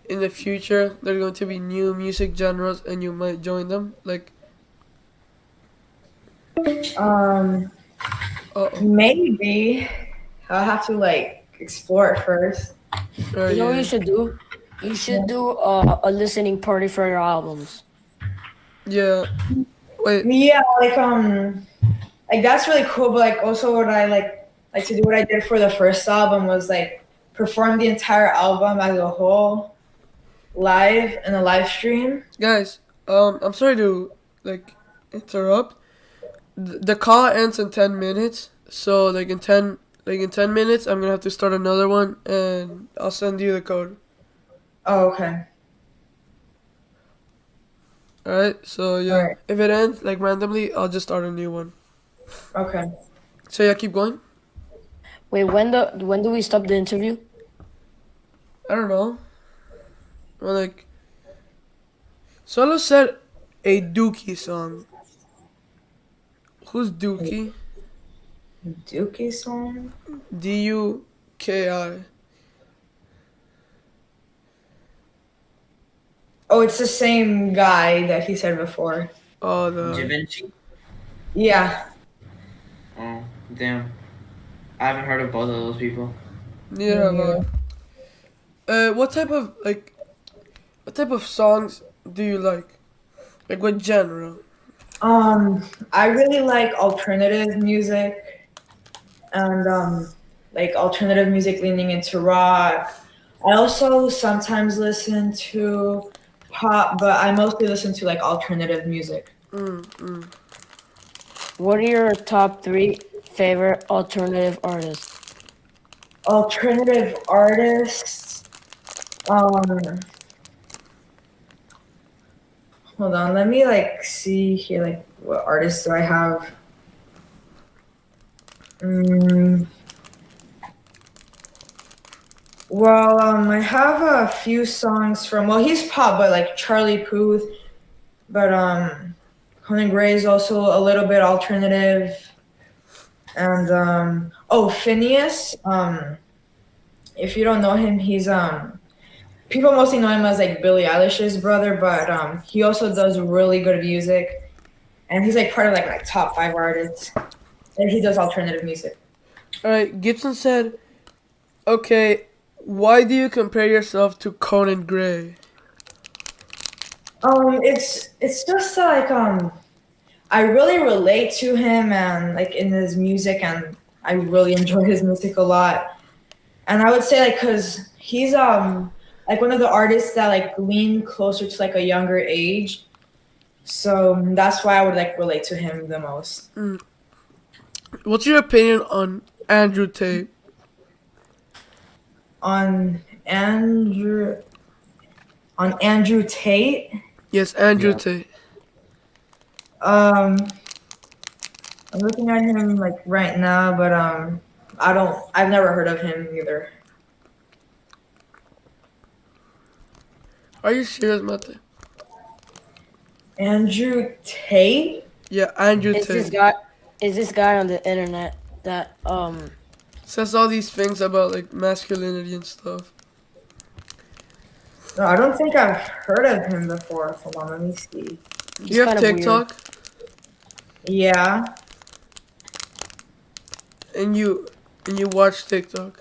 in the future there's going to be new music genres and you might join them? Like Um, oh maybe I'll have to like explore it first. right, You know what yeah. you should do? You should do a listening party for your albums. Yeah. Wait. Yeah, like that's really cool. But like also what I like to do what I did for the first album was like perform the entire album as a whole live in a live stream. Guys, I'm sorry to like interrupt. The call ends in 10 minutes, so in 10 minutes, I'm gonna have to start another one, and I'll send you the code. Oh, okay. All right. So All yeah, right. if it ends like randomly, I'll just start a new one. Okay. So yeah, keep going. Wait, when do we stop the interview? I don't know. Well, like Solo said, a Dookie song. Who's Dookie? Dookie song. Duki. Oh, it's the same guy that he said before. Oh, Da the Vinci? Yeah. Oh, damn. I haven't heard of both of those people. neither Me have neither. I. What type of songs do you like? Like what genre? I really like alternative music and like alternative music leaning into rock. I also sometimes listen to pop, but I mostly listen to like alternative music. Mm. What are your top three favorite alternative artists? Alternative artists. Um, hold on, let me like see here like what artists do I have? Mm, well, I have a few songs from well, he's pop, but like Charlie Puth, but Conan Gray is also a little bit alternative, and oh Phineas. If you don't know him, he's people mostly know him as like Billie Eilish's brother, but he also does really good music, and he's like part of like my top five artists, and he does alternative music. All right. Gibson said, "Okay, why do you compare yourself to Conan Gray?" It's just like I really relate to him and like in his music, and I really enjoy his music a lot. And I would say like because he's like one of the artists that like lean closer to like a younger age, so that's why I would like relate to him the most. What's your opinion Andrew Tate? On Andrew on Andrew Tate, Yes, Andrew Yeah. Tate. um, I'm looking at him like right now, but I've never heard of him either. Are you serious, Matteo? Andrew Tate? Yeah, Andrew Is this Tate. guy is this guy on the internet that Says all these things about like masculinity and stuff. No, I don't think I've heard of him before. Hold on, let me see. Do he's you have kind of weird? TikTok? Yeah, And you watch TikTok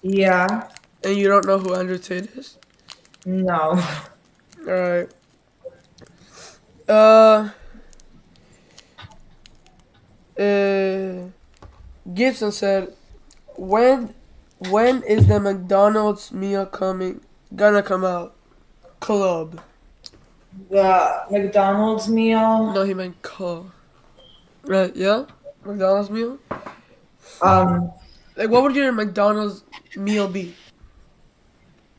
yeah, and you don't know who Andrew Tate is? no. All right. Uh, uh Gibson said, when is the McDonald's meal gonna come out? Club. The McDonald's meal. No, he meant call. Right? Yeah. McDonald's meal. Um, Like, what would your McDonald's meal be?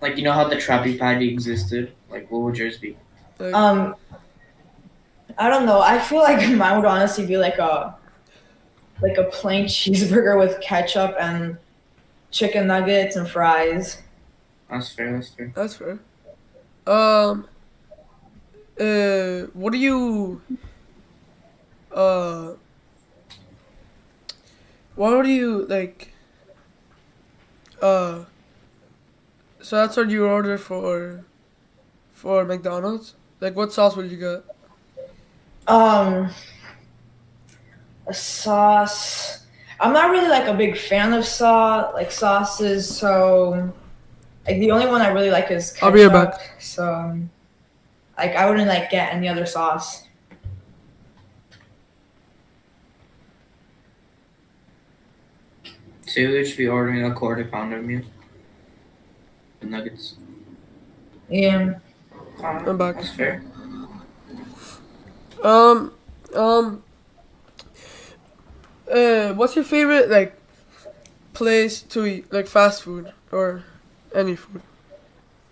Like, you know how the Trappy Patty existed? Like, what would yours be? Like, um, I don't know. I feel like mine would honestly be like a plain cheeseburger with ketchup and chicken nuggets and fries. That's fair, that's fair. that's fair. Um. What do you? Uh. What do you like? Uh. So that's what you order for McDonald's. Like, what sauce would you get? Um, a sauce. I'm not really like a big fan of sauces, so Like the only one I really like is I'll be right ketchup. back. So like I wouldn't like get any other sauce. So you should be ordering a quarter pounder meal. The nuggets. Yeah. I'm back. That's fair. Um, um, what's your favorite like place to eat, like fast food or any food?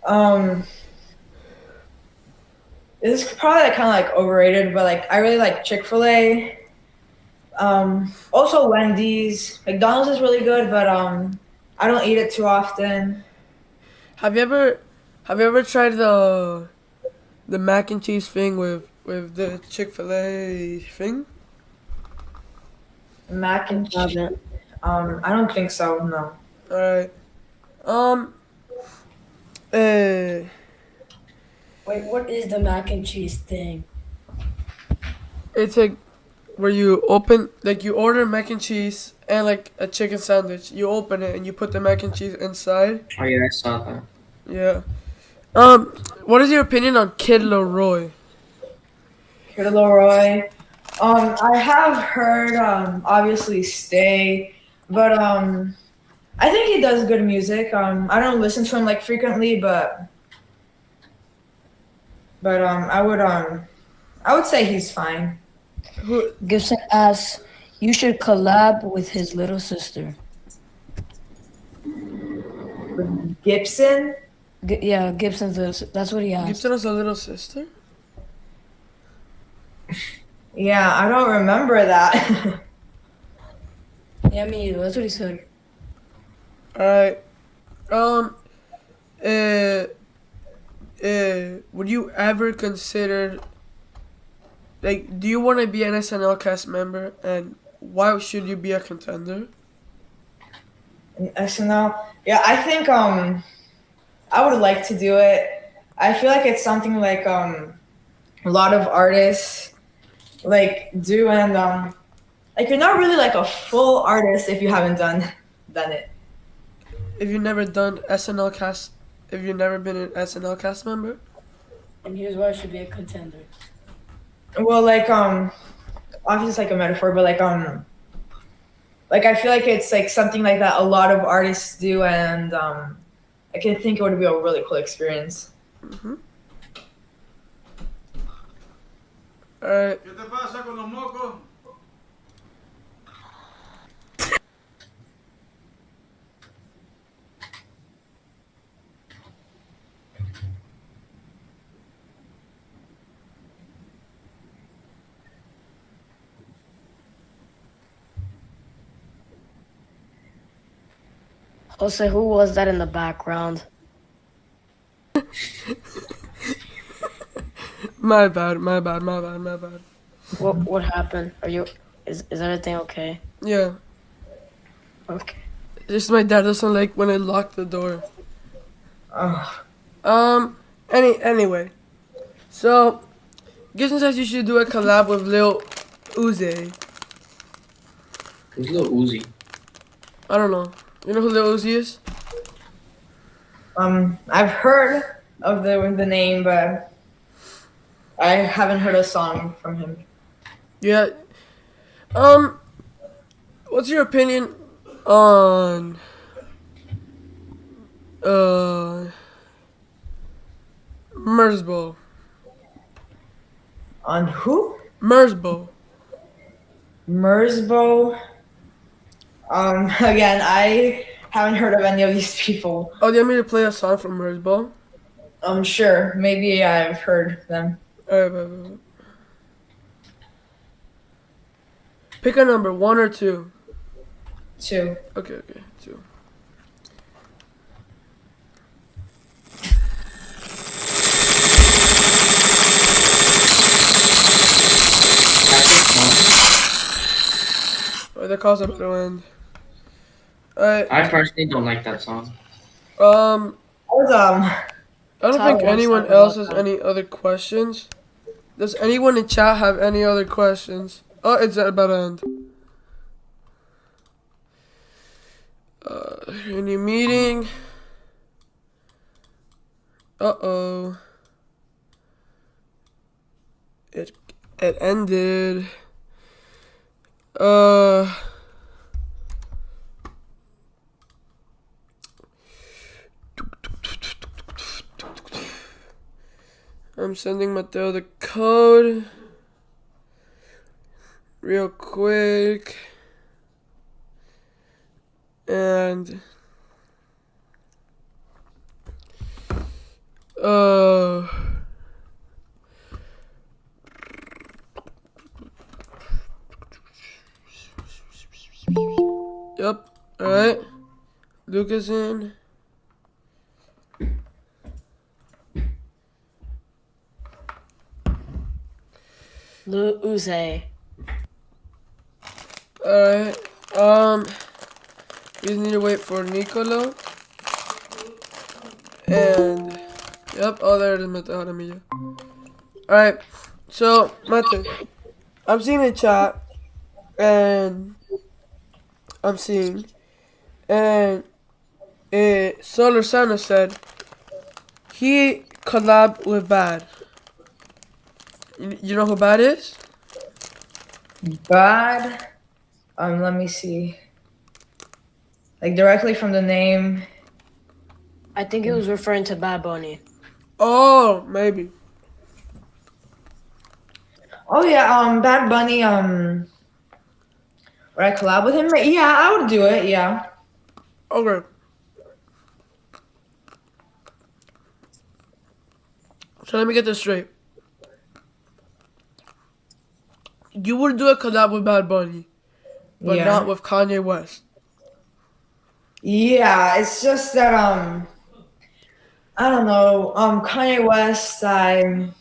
Um, this is probably like kind of like overrated, but like I really like Chick-fil-A. Also Wendy's. McDonald's is really good, but I don't eat it too often. Have you ever, have you ever tried the mac and cheese thing with the Chick-fil-A thing? Mac and cheese. Haven't. I don't think so. No. All right. Um. Uh. Wait, what is the mac and cheese thing? It's like where you open, like you order mac and cheese and like a chicken sandwich. You open it and you put the mac and cheese inside. Oh yeah, I saw that. Yeah. What is your opinion on Kid Leroy? Kid Leroy. I have heard obviously Stay, but I think he does good music. I don't listen to him like frequently, but I would say he's fine. Who? Gibson asks, you should collab with his little sister. Gibson. Yeah, Gibson's little. That's what he asked. Gibson has a little sister. Yeah, I don't remember that. Yeah, me either. That's what he said. All right. Um. Would you ever consider, like, do you want to be an SNL cast member, and why should you be a contender? SNL. Yeah, I think I would like to do it. I feel like it's something like a lot of artists like do, and like you're not really like a full artist if you haven't done it. If you've never done SNL cast, if you've never been an SNL cast member, And here's why I should be a contender. Well, like obviously it's like a metaphor, but like I feel like it's like something like that a lot of artists do, and I can think it would be a really cool experience. all right. ¿Qué te pasa con los mocos? Jose, who was that in the background? My bad, my bad, my bad, my bad. What happened? Are you? Is everything okay? Yeah, Okay. just my dad doesn't like when I lock the door. Oh, Anyway, so Gibson says you should do a collab with Lil Uzi. Who's Lil Uzi? I don't know. You know who Lil Uzi is? I've heard of the name, but I haven't heard a song from him. Yeah. What's your opinion on Merzbow? On who? Merzbow. Merzbow. Again, I haven't heard of any of these people. Oh, do you want me to play a song from Merzbow? I'm sure. Maybe I've heard them. Alright, bye. Pick a number, 1 or 2. Too. Okay, 2. I think Oh, the call's about to end. Alright, one. I personally don't like that song. um, I was I don't Tyler think wants anyone to else know has about any other questions. Does anyone in chat have any other questions? Oh, it's about to end. Any meeting? Uh-oh. It it ended. Uh I'm sending Matteo the code real quick. And uh yep. Alright. Lucas in. Uze. Alright. We just need to wait for Nicolo. And yep, oh there it is, Matteo Jaramillo. Alright. So, Matteo, I'm seeing a chat and I'm seeing and Solar Santa said he collabed with Bad. You know who Bad is? Bad. Let me see. Like directly from the name. I think he was referring to Bad Bunny. Oh, maybe. Oh yeah, Bad Bunny. Would I collab with him? Yeah, I would do it. Yeah. Okay. So let me get this straight. You would do a collab with Bad Bunny, but Yeah. not with Kanye West. Yeah, it's just that I don't know, Kanye West, I've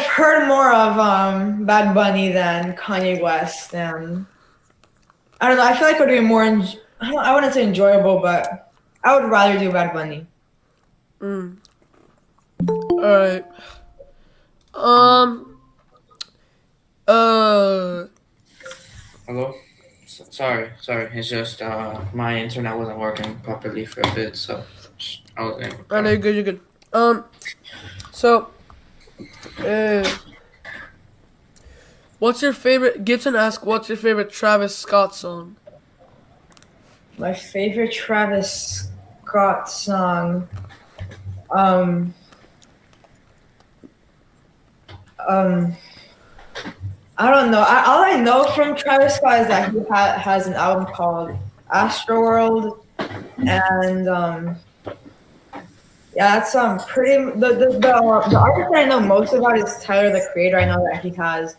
heard more of Bad Bunny than Kanye West, and I don't know, I feel like it would be more I wouldn't say enjoyable, but I would rather do Bad Bunny. Alright. Um. Hello? Sorry. It's just my internet wasn't working properly for a bit, so I was in. I know you're good. So, what's your favorite? Gibson asked, "What's your favorite Travis Scott song?" My favorite Travis Scott song, um, um, I don't know. All I know from Travis Scott is that he has an album called Astroworld, and yeah, that's pretty. The artist that I know most about is Tyler the Creator. I know that he has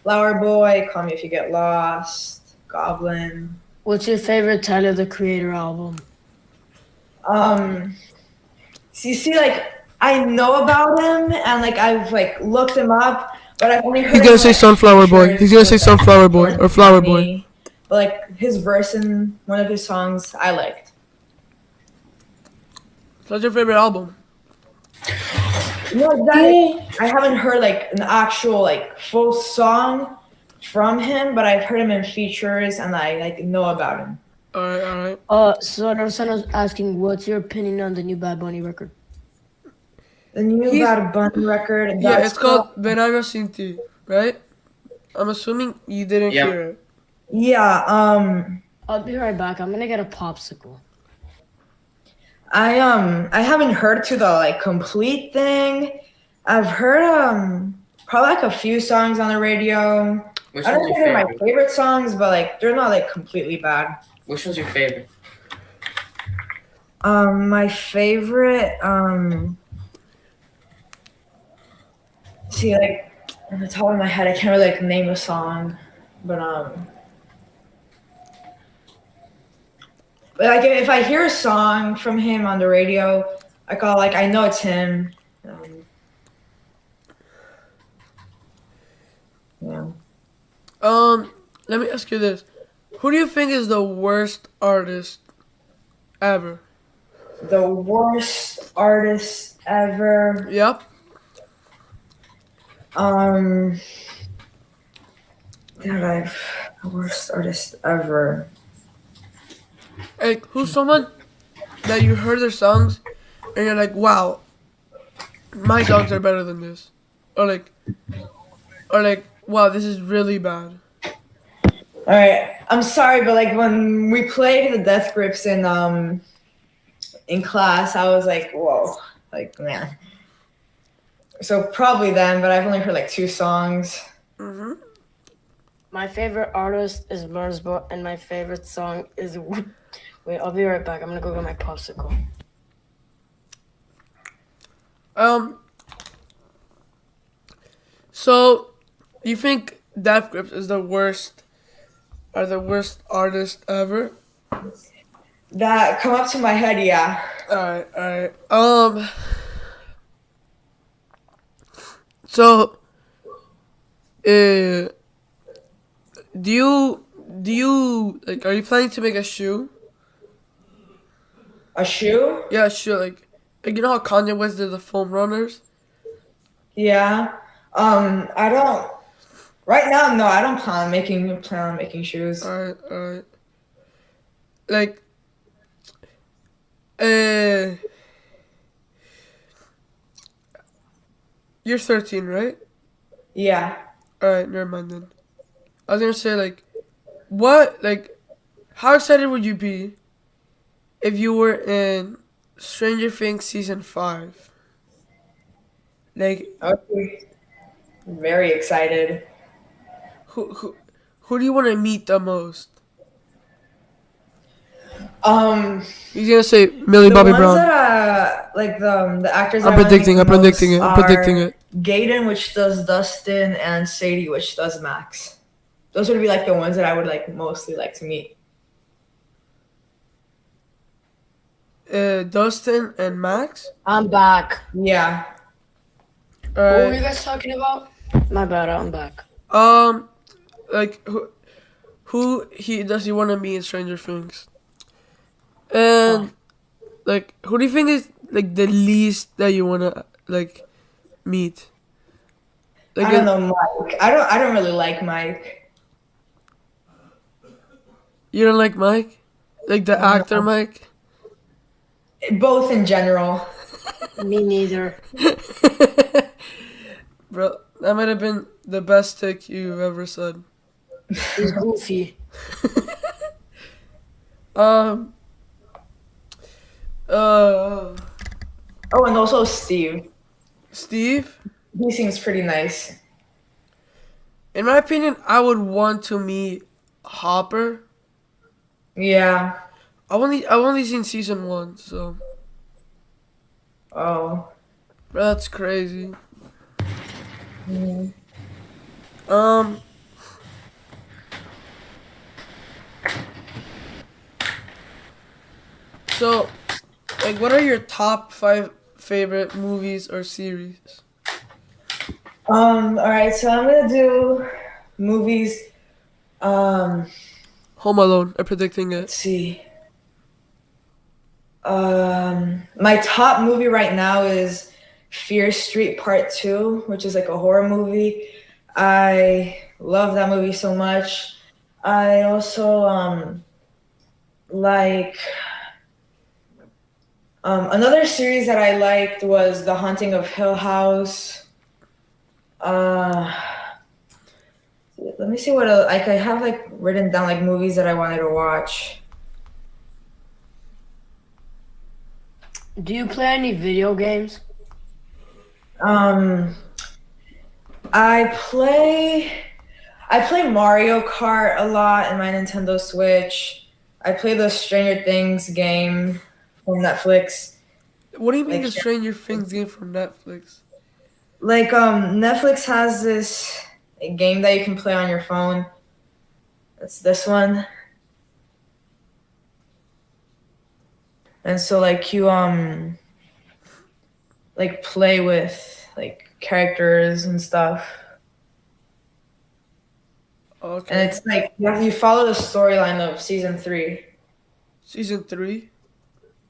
Flower Boy, Call Me If You Get Lost, Goblin. What's your favorite Tyler the Creator album? So you see, like I know about him and like I've like looked him up, but I've only heard. He's gonna him, say like, Sunflower Boy. He's gonna say with, Sunflower Boy or Flower Boy. Me. But like his verse in one of his songs, I liked. So what's your favorite album? No, I haven't heard like an actual like full song from him, but I've heard him in features and I like know about him. Alright. So Rosanna's asking, what's your opinion on the new Bad Bunny record? The new Bad Bunny record. Yeah, it's called Verano Sin Ti, right? I'm assuming you didn't hear it. Yeah. I'll be right back. I'm gonna get a popsicle. I haven't heard to the like complete thing. I've heard probably like a few songs on the radio. Which I don't one's think your they're my favorite? favorite songs, but like they're not like completely bad. Which one's your favorite? My favorite see like on the top of my head I can't really like name a song, but like if I hear a song from him on the radio, I know it's him. Yeah. Let me ask you this: who do you think is the worst artist ever? The worst artist ever. Yep. The worst artist ever. Like, who's someone that you heard their songs and you're like, wow, my songs are better than this, or wow, this is really bad. All right, I'm sorry, but like when we played the Death Grips in class, I was like, whoa, like man. So probably then, but I've only heard like 2 songs. Hmm. My favorite artist is Merzbow, and my favorite song is. Wait, I'll be right back. I'm gonna go get my popsicle. Um. So, you think Death Grips is the worst? Are the worst artist ever? That come up to my head, yeah. All right, all right. So, uh, do you like? Are you planning to make a shoe? A shoe? Yeah, sure. Like you know how Kanye West did the foam runners? Yeah. I don't. Right now, no, I don't plan on making shoes. All right, all right. Like, uh, you're 13, right? Yeah. All right, never mind then. I was gonna say like, what like, how excited would you be if you were in Stranger Things season 5? Like, Okay. Very excited. who who who do you want to meet the most? Um, He's gonna say Millie the Bobby ones Brown. that like the actors that I'm I want to meet predicting. the I'm predicting most it. I'm predicting are it. Gaiden, which does Dustin, and Sadie, which does Max. Those would be like the ones that I would like mostly like to meet. Dustin and Max. I'm back. Yeah. All What were you right. guys talking about? My bad. I'm back. Um, like who he does he want to meet in Stranger Things? Oh, And like, who do you think is like the least that you wanna like meet? Like, I don't know Mike. I don't really like Mike. you don't like Mike, like the actor No. Mike. Both in general. Me neither. Bro, that might have been the best take you've ever said. He's goofy. Um. Uh. Oh, and also Steve. Steve. He seems pretty nice. In my opinion, I would want to meet Hopper. Yeah. I've only seen season 1, so Oh. bro, that's crazy. Mm. Um. So, like, what are your top 5 favorite movies or series? All right, so I'm gonna do movies. Um, Home Alone. I'm predicting let's it. see. My top movie right now is Fear Street Part 2, which is like a horror movie. I love that movie so much. I also like another series that I liked was The Haunting of Hill House. Uh, let me see what else. Like I have like written down like movies that I wanted to watch. Do you play any video games? Um, I play I play Mario Kart a lot in my Nintendo Switch. I play the Stranger Things game from Netflix. What do you mean Like the Stranger Things game from Netflix? Netflix has this game that you can play on your phone. It's this one. And so like you like play with like characters and stuff. And Okay. it's like you follow the storyline of season 3. Season 3.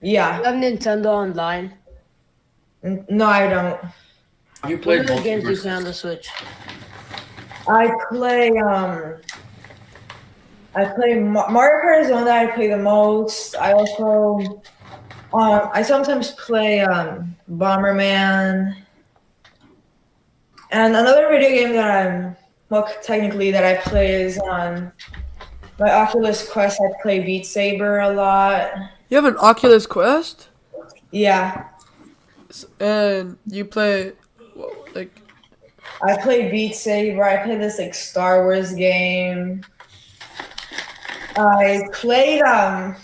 You Yeah. have Nintendo Online. No, I don't. Have you What played other games do you play Multiverse? on the Switch? I play Mario Kart is the one that I play the most. I also I sometimes play Bomberman, and another video game that technically that I play is on my Oculus Quest. I play Beat Saber a lot. You have an Oculus Quest, Yeah, and you play like I play Beat Saber. I play this like Star Wars game. I played I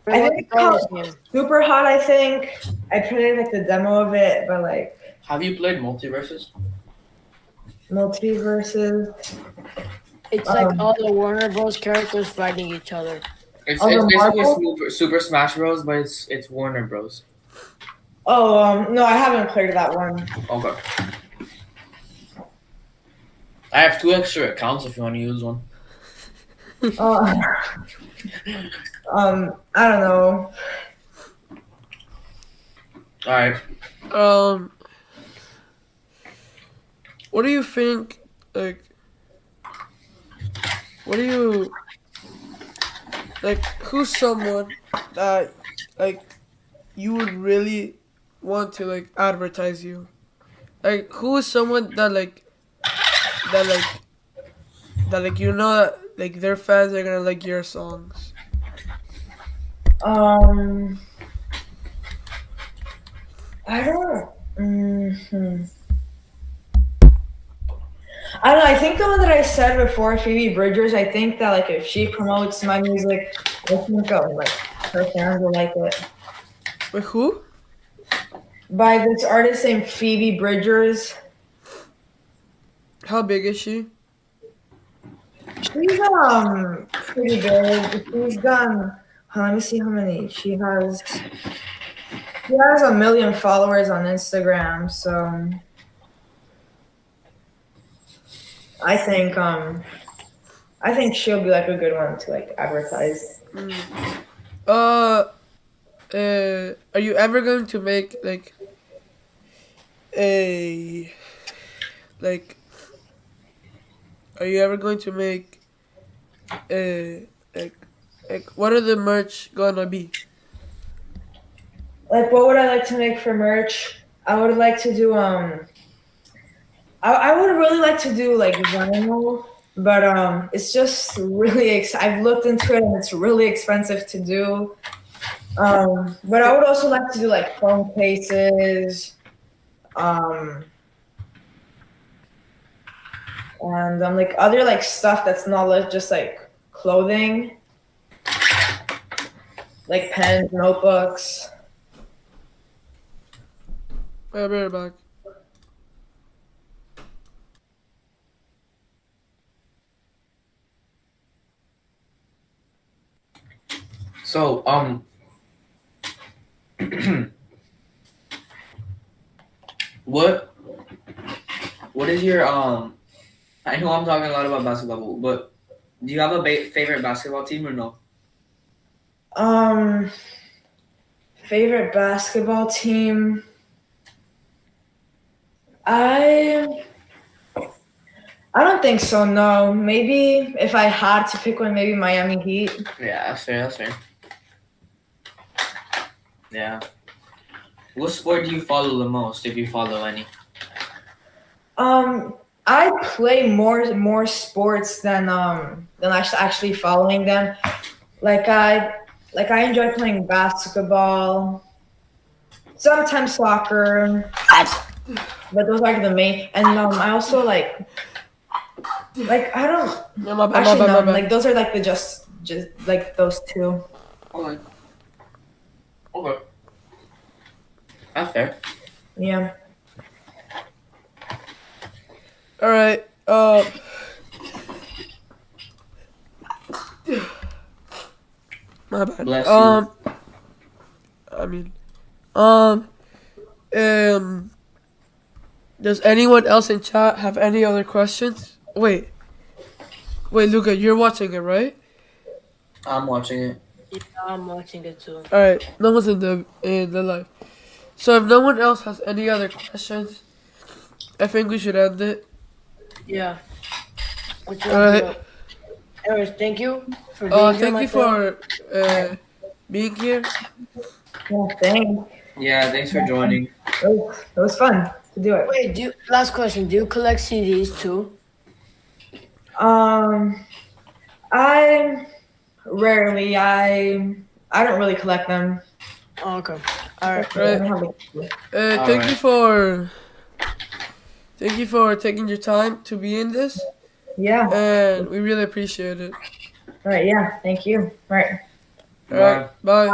What think it's Star called Wars game? Super Hot. I think I played like the demo of it, but like Have you played Multiverses? multiverses. It's like Um, all the Warner Bros. Characters fighting each other. Oh, It's the basically Marvel? Super Smash Bros, but it's Warner Bros. Oh, no, I haven't played that one. Okay. I have 2 extra accounts if you want to use one. Uh, I don't know. All right. what do you think? Like, what do you like? Who's someone that like you would really want to like advertise you? Like, who is someone that like you know that like their fans are gonna like your songs? Um, I don't. I don't know. I think the one that I said before, Phoebe Bridgers. I think that like if she promotes my music, I think like her fans will like it. Wait, who? By this artist named Phoebe Bridgers. How big is she? She's pretty big. She's done. Let me see how many she has. She has 1 million followers on Instagram. So I think she'll be like a good one to like advertise. Are you ever going to make like a like? Are you ever going to make a like? What are the merch gonna be? Like, what would I like to make for merch? I would like to do I would really like to do like vinyl, but it's just really I've looked into it and it's really expensive to do. But I would also like to do like phone cases, um, and like other like stuff that's not just like clothing, like pens, notebooks. I'll be right back. So what is your I know I'm talking a lot about basketball, but do you have a favorite basketball team or no? Um, Favorite basketball team. I don't think so. No, maybe if I had to pick one, maybe Miami Heat. Yeah, that's fair. That's fair. Yeah. What sport do you follow the most, if you follow any? I play more sports than actually following them. Like I enjoy playing basketball, sometimes soccer, but those are the main. And I also like I don't Yeah, my bad, actually my bad, no my bad. like those are like the just like those two. Okay. Okay. That's fair. Yeah. All right. My bad. Bless you. I mean, does anyone else in chat have any other questions? Wait, Luca, you're watching it, right? I'm watching it. Yeah, I'm watching it too. All right. No one's in the live. So if no one else has any other questions, I think we should end it. Yeah. Which All one? right. Anyways, thank you for being here, Thank you Matteo. for being here. Yeah, thanks. Yeah, thanks for joining. It was fun to do it. Wait, last question. Do you collect CDs too? Um, I rarely. I don't really collect them. Oh, okay. All right. I Right. don't have a- All Thank right. you for taking your time to be in this, Yeah. and we really appreciate it. All right. Yeah. Thank you. All right. All right. Bye. Bye.